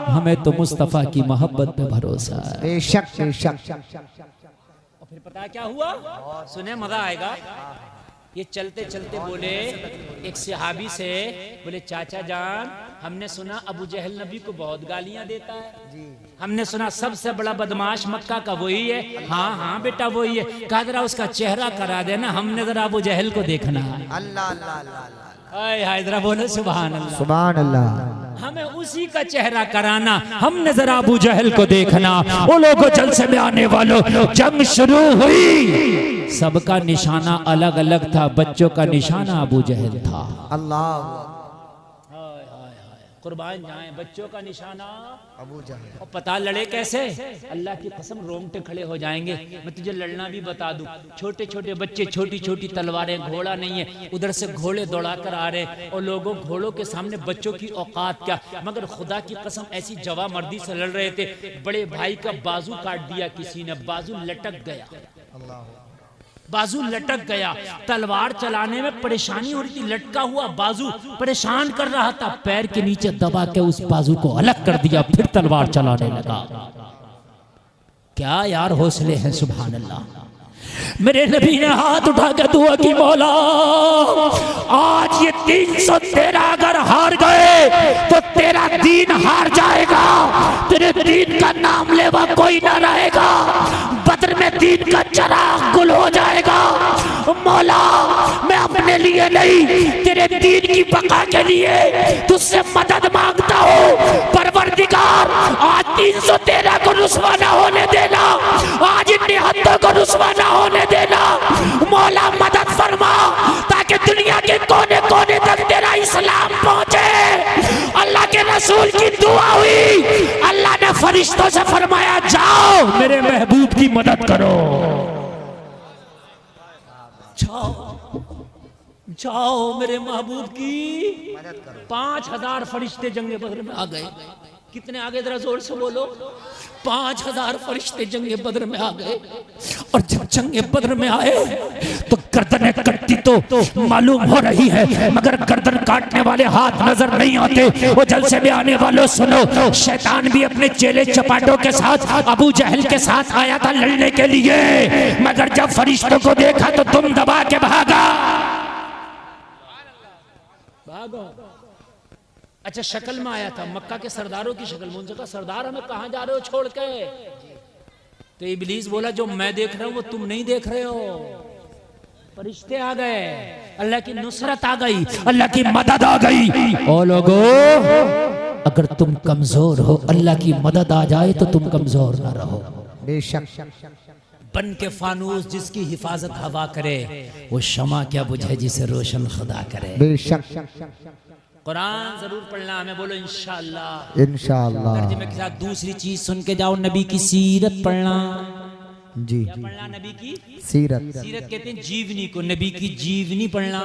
Speaker 1: हमें तो मुस्तफा की मोहब्बत पे भरोसा है।
Speaker 2: बेशक बेशक।
Speaker 1: और फिर पता क्या हुआ, सुने मजा आएगा। ये चलते चलते बोले एक सहाबी से, बोले चाचा जान हमने सुना अबू जहल नबी को बहुत गालियां देता है, हमने सुना सबसे बड़ा बदमाश मक्का का वही है। हाँ हाँ बेटा वही है। कहा जरा उसका चेहरा करा देना, हमने जरा अबू जहल को देखना है।
Speaker 2: अल्लाह अल्लाह अल्लाह,
Speaker 1: हाय जरा बोलो सुभान अल्लाह,
Speaker 2: सुभान अल्लाह।
Speaker 1: हमें उसी का चेहरा कराना, हमने जरा अबू जहल को देखना। वो लोगों जलसे में आने वालों, जंग शुरू हुई, सबका निशाना अलग अलग था। बच्चों का निशाना अबू जहल था।
Speaker 2: अल्लाह
Speaker 1: कुर्बान जाए, बच्चों का निशाना
Speaker 2: अबू जहल।
Speaker 1: और पता लड़े कैसे, अल्लाह की कसम रोंगटे खड़े हो जाएंगे। मैं तुझे लड़ना भी बता दूं, छोटे छोटे बच्चे, छोटी छोटी तलवारें, घोड़ा नहीं है, उधर से घोड़े दौड़ा कर आ रहे, और लोगों घोड़ों के सामने बच्चों की औकात क्या। मगर खुदा की कसम ऐसी जवा मर्दी से लड़ रहे थे, बड़े भाई का बाजू काट दिया किसी ने, बाजू लटक गया, बाजू लटक गया। तलवार चलाने में परेशानी हो रही थी, लटका हुआ बाजू परेशान कर रहा था, पैर के नीचे दबा के उस बाजू को अलग कर दिया, फिर तलवार चलाने लगा। क्या यार हौसले हैं, सुभान अल्लाह। मेरे नबी ने हाथ उठा के दुआ की, मौला आज ये 313 अगर हार गए तो तेरा दीन हार जाएगा, तेरे दीन का नाम लेवा कोई ना रहेगा, बदर में दीन का चराग गुल हो जाएगा। मौला मैं अपने लिए नहीं, तेरे दीन की बका के लिए तुझसे मदद मांगता हूँ। परवरदिगार आज 313 को रुसवा ना होने देना, आज इन निहत्तों को रुसवा ना होने देना। मौला मदद फरमा ताकि दुनिया के कोने कोने तक तेरा इस्लाम पहुंचे। अल्लाह के रसूल की दुआ हुई, अल्लाह ने फरिश्तों से फरमाया जाओ मेरे महबूब की मदद करो, जाओ जाओ मेरे महबूब की मदद करो। 5000 फरिश्ते जंगे बदर में आ गए। कितने आ गए जरा जोर से बोलो, 5000 फरिश्ते जंगे बदर में आ गए। और जब जंगे बदर में आए तो गर्दनें कटती तो मालूम हो रही है, मगर गर्दन काटने वाले हाथ नजर नहीं आते। वो जलसे में आने वालों सुनो, शैतान भी अपने चेले चपाटों के साथ अबू जहल के साथ आया था लड़ने के लिए, मगर जब फरिश्तों को देखा तो तुम दबा के भागा। अच्छा शक्ल में आया था, मक्का के सरदारों की शक्ल में। उनसे कहा सरदार हमें कहां जा रहे हो छोड़ के? तो इब्लीस बोला जो मैं देख रहा हूं वो तुम नहीं देख रहे हो। फरिश्ते आ गए, अल्लाह की नुसरत आ गई, अल्लाह की मदद आ गई। ओ लोगों अगर तुम कमजोर हो, अल्लाह की मदद आ जाए तो तुम कमजोर ना रहो।
Speaker 2: बेशक
Speaker 1: बन के फानूस जिसकी हिफाजत हवा करे, वो शमा क्या बुझे जिसे रोशन खुदा करे।
Speaker 2: बेशक
Speaker 1: कुरान जरूर पढ़ना हमें, बोलो इंशाअल्लाह
Speaker 2: इंशाअल्लाह।
Speaker 1: तर्जुमे के साथ दूसरी चीज सुन के जाओ, नबी की सीरत पढ़ना।
Speaker 2: जी
Speaker 1: क्या पढ़ना? नबी की
Speaker 2: सीरत।
Speaker 1: सीरत कहते हैं जीवनी को, नबी की जीवनी पढ़ना।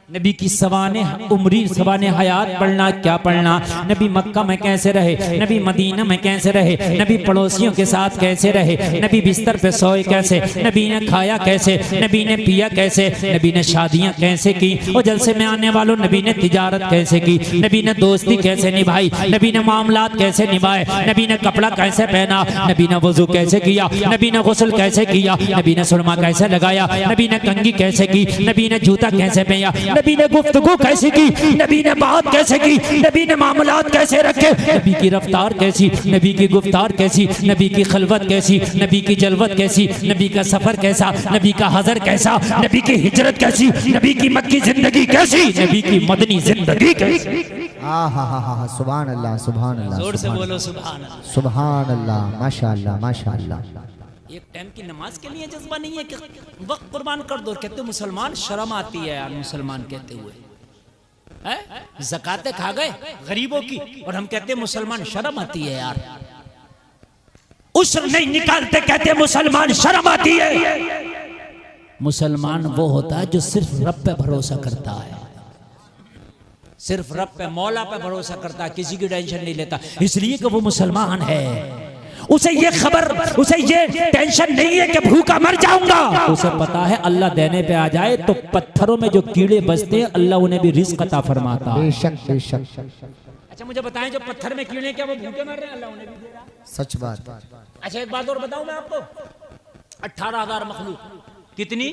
Speaker 1: नबी की सवाने उम्री सवाने हयात पढ़ना। क्या पढ़ना? नबी मक्का में कैसे रहे, नबी मदीना में कैसे रहे, नबी पड़ोसियों के साथ कैसे रहे, नबी बिस्तर पे सोए कैसे, नबी ने खाया कैसे, नबी ने पिया कैसे, नबी ने शादियां कैसे की, और जलसे में आने वालों नबी ने तिजारत कैसे की, नबी ने दोस्ती कैसे निभाई, नबी ने मामलात कैसे निभाए, नबी ने कपड़ा कैसे पहना, नबी ने वजू कैसे किया, नबी ने गुस्ल कैसे किया, नबी ने सुरमा कैसे लगाया, नबी ने कंघी कैसे की, नबी ने जूता कैसे पहना, नबी ने गुफ्तगू कैसी की, नबी ने बात कैसे की, नबी ने मामलात कैसे रखे, नबी की रफ्तार कैसी, नबी की गुफ्तार कैसी, नबी की खलवत कैसी, नबी की जलवत कैसी, नबी का सफर कैसा, नबी का हजर कैसा, नबी की हिजरत कैसी, नबी की मक्की जिंदगी कैसी, नबी की मदनी जिंदगी कैसी।
Speaker 2: हाँ, सुभान अल्लाह, सुभान अल्लाह,
Speaker 1: जोर से बोलो सुभान अल्लाह,
Speaker 2: सुभान अल्लाह, माशाअल्लाह, माशाअल्लाह।
Speaker 1: एक टाइम की नमाज के लिए जज्बा नहीं है कि वक्त कुर्बान कर दो। कहते मुसलमान, शर्म आती है यार मुसलमान कहते हुए, ज़कातें खा गए गरीबों की, और हम कहते मुसलमान, शर्म आती है यार। उस्र नहीं निकालते, कहते मुसलमान, शर्म आती है। मुसलमान वो होता है जो सिर्फ रब पे भरोसा करता है, सिर्फ रब पे, मौला पे भरोसा करता है, किसी की टेंशन नहीं लेता, इसलिए कि वो मुसलमान है। उसे ये खबर, उसे ये टेंशन नहीं है कि भूखा मर जाऊंगा, उसे पता है अल्लाह देने पे आ जाए तो पत्थरों में जो कीड़े बजते हैं अल्लाह उन्हें भी रिज़्क़ अता फरमाता है।
Speaker 2: बेशक, बेशक।
Speaker 1: अच्छा मुझे बताएं, जो पत्थर में कीड़े क्या वो भूखे मर रहे हैं? अल्लाह उन्हें भी दे रहा है।
Speaker 2: सच बात।
Speaker 1: अच्छा एक बात और बताऊं मैं आपको, 18,000 मखलूक, कितनी?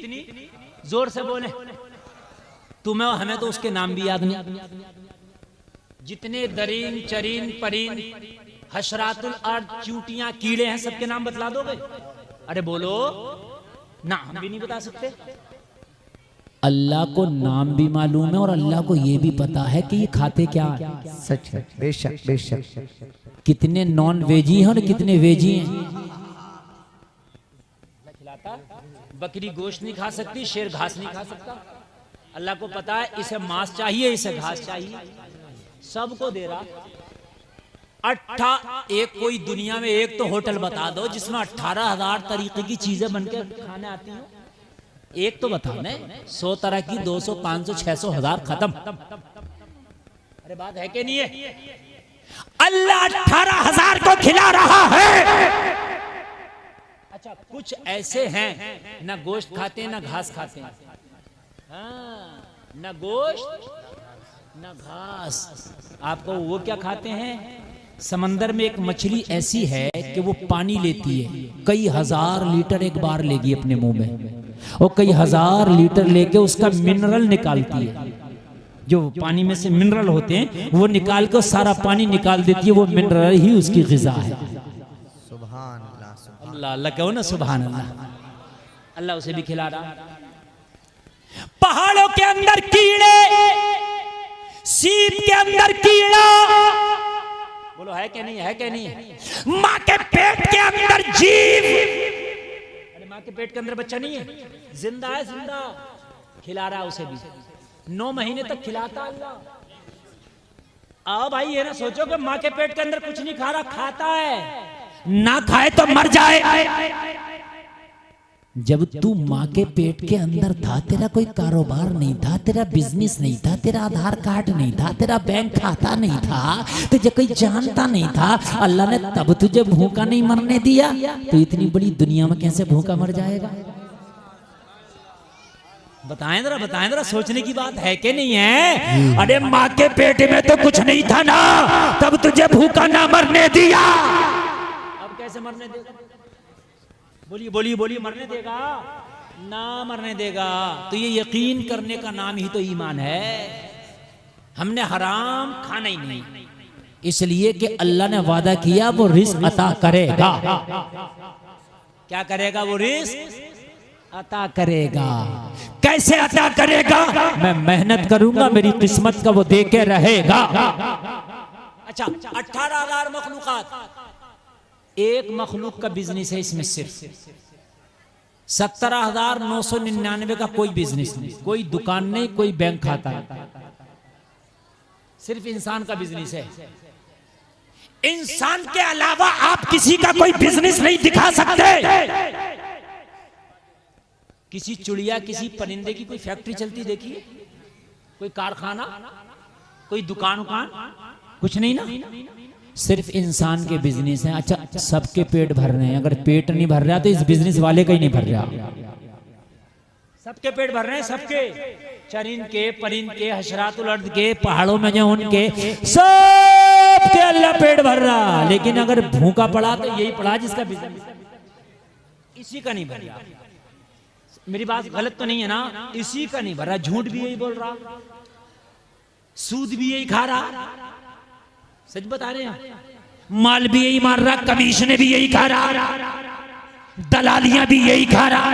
Speaker 1: जोर से बोले, तुम्हें और हमें तो उसके नाम भी याद नहीं। जितने दरीन, चरीन, परीन, हशरातुल अर्द, चूंटियां, कीड़े हैं, सबके नाम बतला दोगे? अरे बोलो ना, हम भी नहीं बता सकते। अल्लाह को नाम भी मालूम है और अल्लाह को ये भी पता है कि ये खाते क्या है।
Speaker 2: सच है, बेशक, बेशक।
Speaker 1: कितने नॉन वेजी हैं और कितने वेजी हैं। बकरी गोश्त नहीं खा सकती, शेर घास नहीं खा सकता। अल्लाह को पता है इसे मांस चाहिए, इसे घास चाहिए, सबको दे रहा। एक कोई दुनिया में एक तो होटल बता दो जिसमें 18,000 तरीके की चीजें बनकर खाने आती हो। एक तो बता, मैं 100 तरह की, 200, 500, 600, 1000 खत्म। अरे बात है कि नहीं है? अल्लाह 18,000 को खिला रहा है। अच्छा कुछ ऐसे हैं ना गोश्त खाते हैं ना घास खाते हैं, हाँ, ना गोश्त ना घास। आपको वो क्या खाते हैं? समंदर में एक मछली ऐसी है कि वो पानी लेती है, कई हजार लीटर एक बार लेगी अपने मुंह में, और कई हजार लीटर लेके उसका मिनरल निकालती है। जो पानी में से मिनरल होते हैं वो निकाल कर सारा पानी निकाल देती है, वो मिनरल ही उसकी ग़िज़ा है।
Speaker 2: सुभान अल्लाह,
Speaker 1: अल्लाह अल्लाह कहो ना, सुभान अल्लाह। अल्लाह उसे भी खिला रहा। पहाड़ों के अंदर कीड़े, सीप के अंदर कीड़ा, बोलो है कि नहीं, है कि नहीं? माँ के पेट के अंदर जीव, अरे माँ के पेट के अंदर बच्चा नहीं है, जिंदा है, जिंदा खिला रहा उसे भी। 9 महीने तक खिलाता अल्लाह। आओ भाई, ये ना सोचो कि माँ के पेट के अंदर कुछ नहीं खा रहा, खाता है, ना खाए तो मर जाए। जब तू माँ के पेट के अंदर था, तेरा कोई कारोबार नहीं था, तेरा बिजनेस नहीं था, तेरा आधार कार्ड नहीं था, तेरा बैंक खाता नहीं था, तुझे कोई जानता नहीं था, अल्लाह ने तब तुझे भूखा नहीं मरने दिया, तो इतनी बड़ी दुनिया में कैसे भूखा मर जाएगा? बताएं जरा, सोचने की बात है कि नहीं है? अरे माँ के पेट में तो कुछ नहीं था ना, तब तुझे भूखा ना मरने दिया, अब कैसे मरने देगा? बोलिए बोलिए बोलिए, मरने देगा ना? मरने देगा। तो ये यकीन करने का नाम ही तो ईमान है। हमने हराम खाना ही नहीं, इसलिए कि अल्लाह ने वादा किया वो रिज़्क़ अता करेगा। क्या करेगा? वो रिज़्क़ अता करेगा। कैसे अता करेगा? मैं मेहनत करूंगा, मेरी किस्मत का वो दे के रहेगा। अच्छा 18,000 मखलूकात, एक मखलूक का बिजनेस है इसमें सिर्फ 17,999 का कोई बिजनेस नहीं, कोई दुकान नहीं, कोई बैंक खाता नहीं, सिर्फ इंसान का बिजनेस है। इंसान के अलावा आप किसी का कोई बिजनेस नहीं दिखा सकते। किसी चिड़िया, किसी परिंदे की कोई फैक्ट्री चलती देखिए, कोई कारखाना, कोई दुकान कुछ नहीं ना, सिर्फ इंसान के बिजनेस हैं। अच्छा सबके पेट भर रहे हैं, अगर पेट नहीं भर रहा तो इस बिजनेस वाले का ही नहीं भर रहा। सबके पेट भर रहे हैं, सबके, चरिंद के, परिंद के, हशरातुल अर्द के, पहाड़ों में जो उनके, सबके अल्लाह पेट भर रहा। लेकिन अगर भूखा पड़ा तो यही पड़ा जिसका बिजनेस, इसी का नहीं भर रहा। मेरी बात गलत तो नहीं है ना? इसी का नहीं भरा, झूठ भी यही बोल रहा, सूद भी यही खा रहा, सच बता रहे हैं, माल भी यही मार रहा, कमीशन भी यही खा रहा, दलालियां भी यही खा रहा,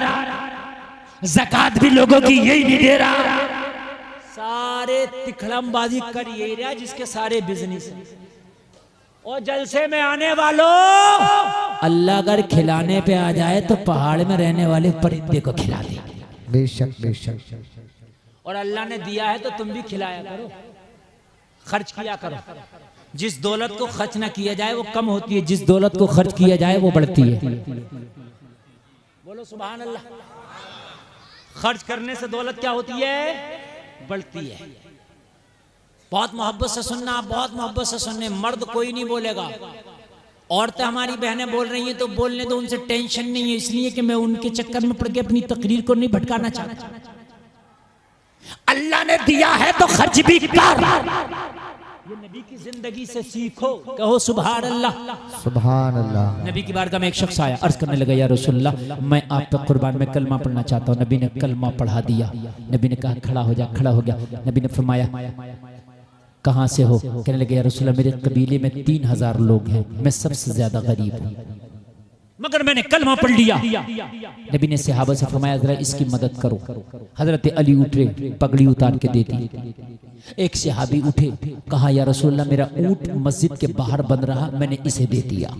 Speaker 1: ज़कात भी लोगों की यही नहीं दे रहा, सारे तिखड़मबाजी कर यही रहा जिसके सारे बिजनेस हैं। और जलसे में आने वालों, अल्लाह अगर खिलाने पे आ जाए तो पहाड़ में रहने वाले परिंदे को खिला दे।
Speaker 2: बेशक बेशक।
Speaker 1: और अल्लाह ने दिया है तो तुम भी खिलाया करो, खर्च किया करो। जिस दौलत को खर्च ना किया जाए वो कम होती है, जिस दौलत को खर्च किया जाए वो बढ़ती है। बोलो सुभान अल्लाह। खर्च करने से दौलत क्या होती है? बढ़ती है। बहुत मोहब्बत से सुनना, बहुत मोहब्बत से सुनने। मर्द कोई नहीं बोलेगा, औरतें हमारी बहनें बोल रही हैं तो बोलने दो, उनसे टेंशन नहीं है, इसलिए कि मैं उनके चक्कर में पड़ के अपनी तकरीर को नहीं भटकाना चाहता। अल्लाह ने दिया है तो खर्च भी कर। ये नबी की जिंदगी से सीखो, कहो सुभान अल्लाह
Speaker 2: सुभान अल्लाह।
Speaker 1: नबी की बारगाह में एक शख्स आया, अर्ज करने लगा, या रसूलल्लाह मैं आप पे कुर्बान में कलमा पढ़ना चाहता हूँ। नबी ने कलमा पढ़ा दिया। नबी ने कहा खड़ा हो जा, खड़ा हो गया। नबी ने फरमाया कहाँ से हो? कहने लगे या रसूलल्लाह मेरे कबीले में 3000 लोग हैं, मैं सबसे ज्यादा गरीब हूँ, मगर मैंने कलमा पढ़ लिया। नबी ने सहाबा से फरमाया जरा इसकी मदद करो। हजरत अली उठे, पगड़ी उतार के दे दी। एक सहाबी उठे, कहा या रसूलल्लाह मेरा ऊंट मस्जिद के बाहर बंध रहा, मैंने इसे दे दिया।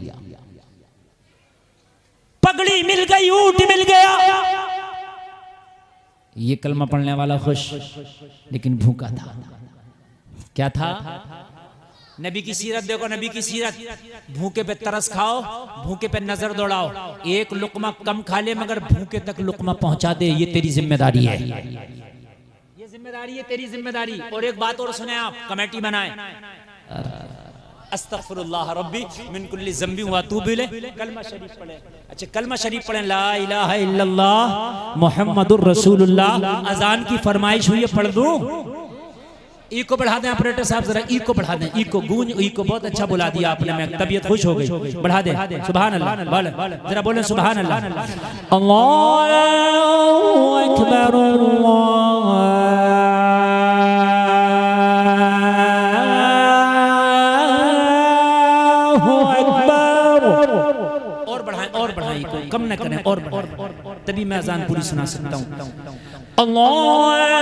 Speaker 1: पगड़ी मिल गई, ऊंट मिल गया। ये कलमा पढ़ने वाला खुश, लेकिन भूखा था। क्या था? नबी की सीरत देखो, नबी की सीरत। भूखे पे तरस खाओ, भूखे पे नजर दौड़ाओ, एक लुकमा कम खा ले मगर भूखे तक लुकमा पहुंचा दे, ये तेरी जिम्मेदारी है। ये जिम्मेदारी है, तेरी जिम्मेदारी। और एक बात और सुने आप, कमेटी बनाए, अस्तगफिरुल्लाह रब्बी मिन कुल्ली ज़ंबी व अतूबु इलैह, कलमा शरीफ पढ़े। अच्छा कलमा शरीफ पढ़े, ला इलाहा इल्लल्लाह मुहम्मदुर रसूलुल्लाह। अजान की फरमाइश हुई है, पढ़ दूं? ई को बढ़ा दें ऑपरेटर साहब, जरा ई को बढ़ा दें। ई को गूंज, ई को बहुत अच्छा बुला दिया आपने, मैं तबीयत खुश हो गई। बढ़ा दें। सुभान अल्लाह, बोले जरा बोले सुभान अल्लाह। अल्लाहु अकबर, अल्लाहु अकबर। और बढ़ाएं, और बढ़ाएं, को कम न करें, और बढ़ाएं, तभी मैं अजान पूरी सुना सकता हूँ। अल्लाह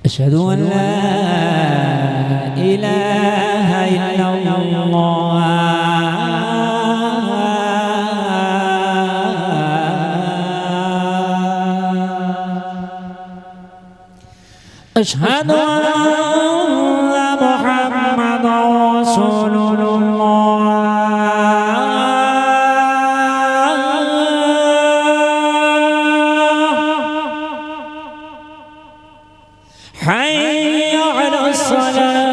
Speaker 1: अशहदु अल्ला इलाहा इल्लल्लाह अशहदु अन्ना मुहम्मदुर रसूलुल्लाह हय्य अला सलाह।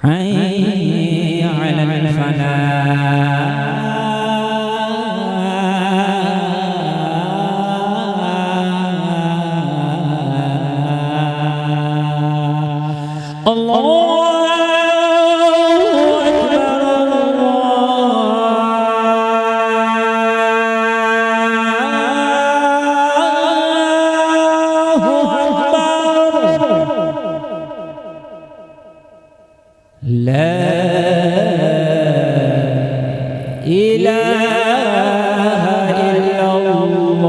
Speaker 1: हय्य अला फलाह। ला इलाहा इल्लल्लाह।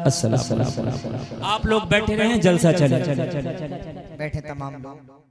Speaker 1: अस्सलाम। आप लोग बैठे रहे, जलसा चले।
Speaker 2: बैठे तमाम लोग।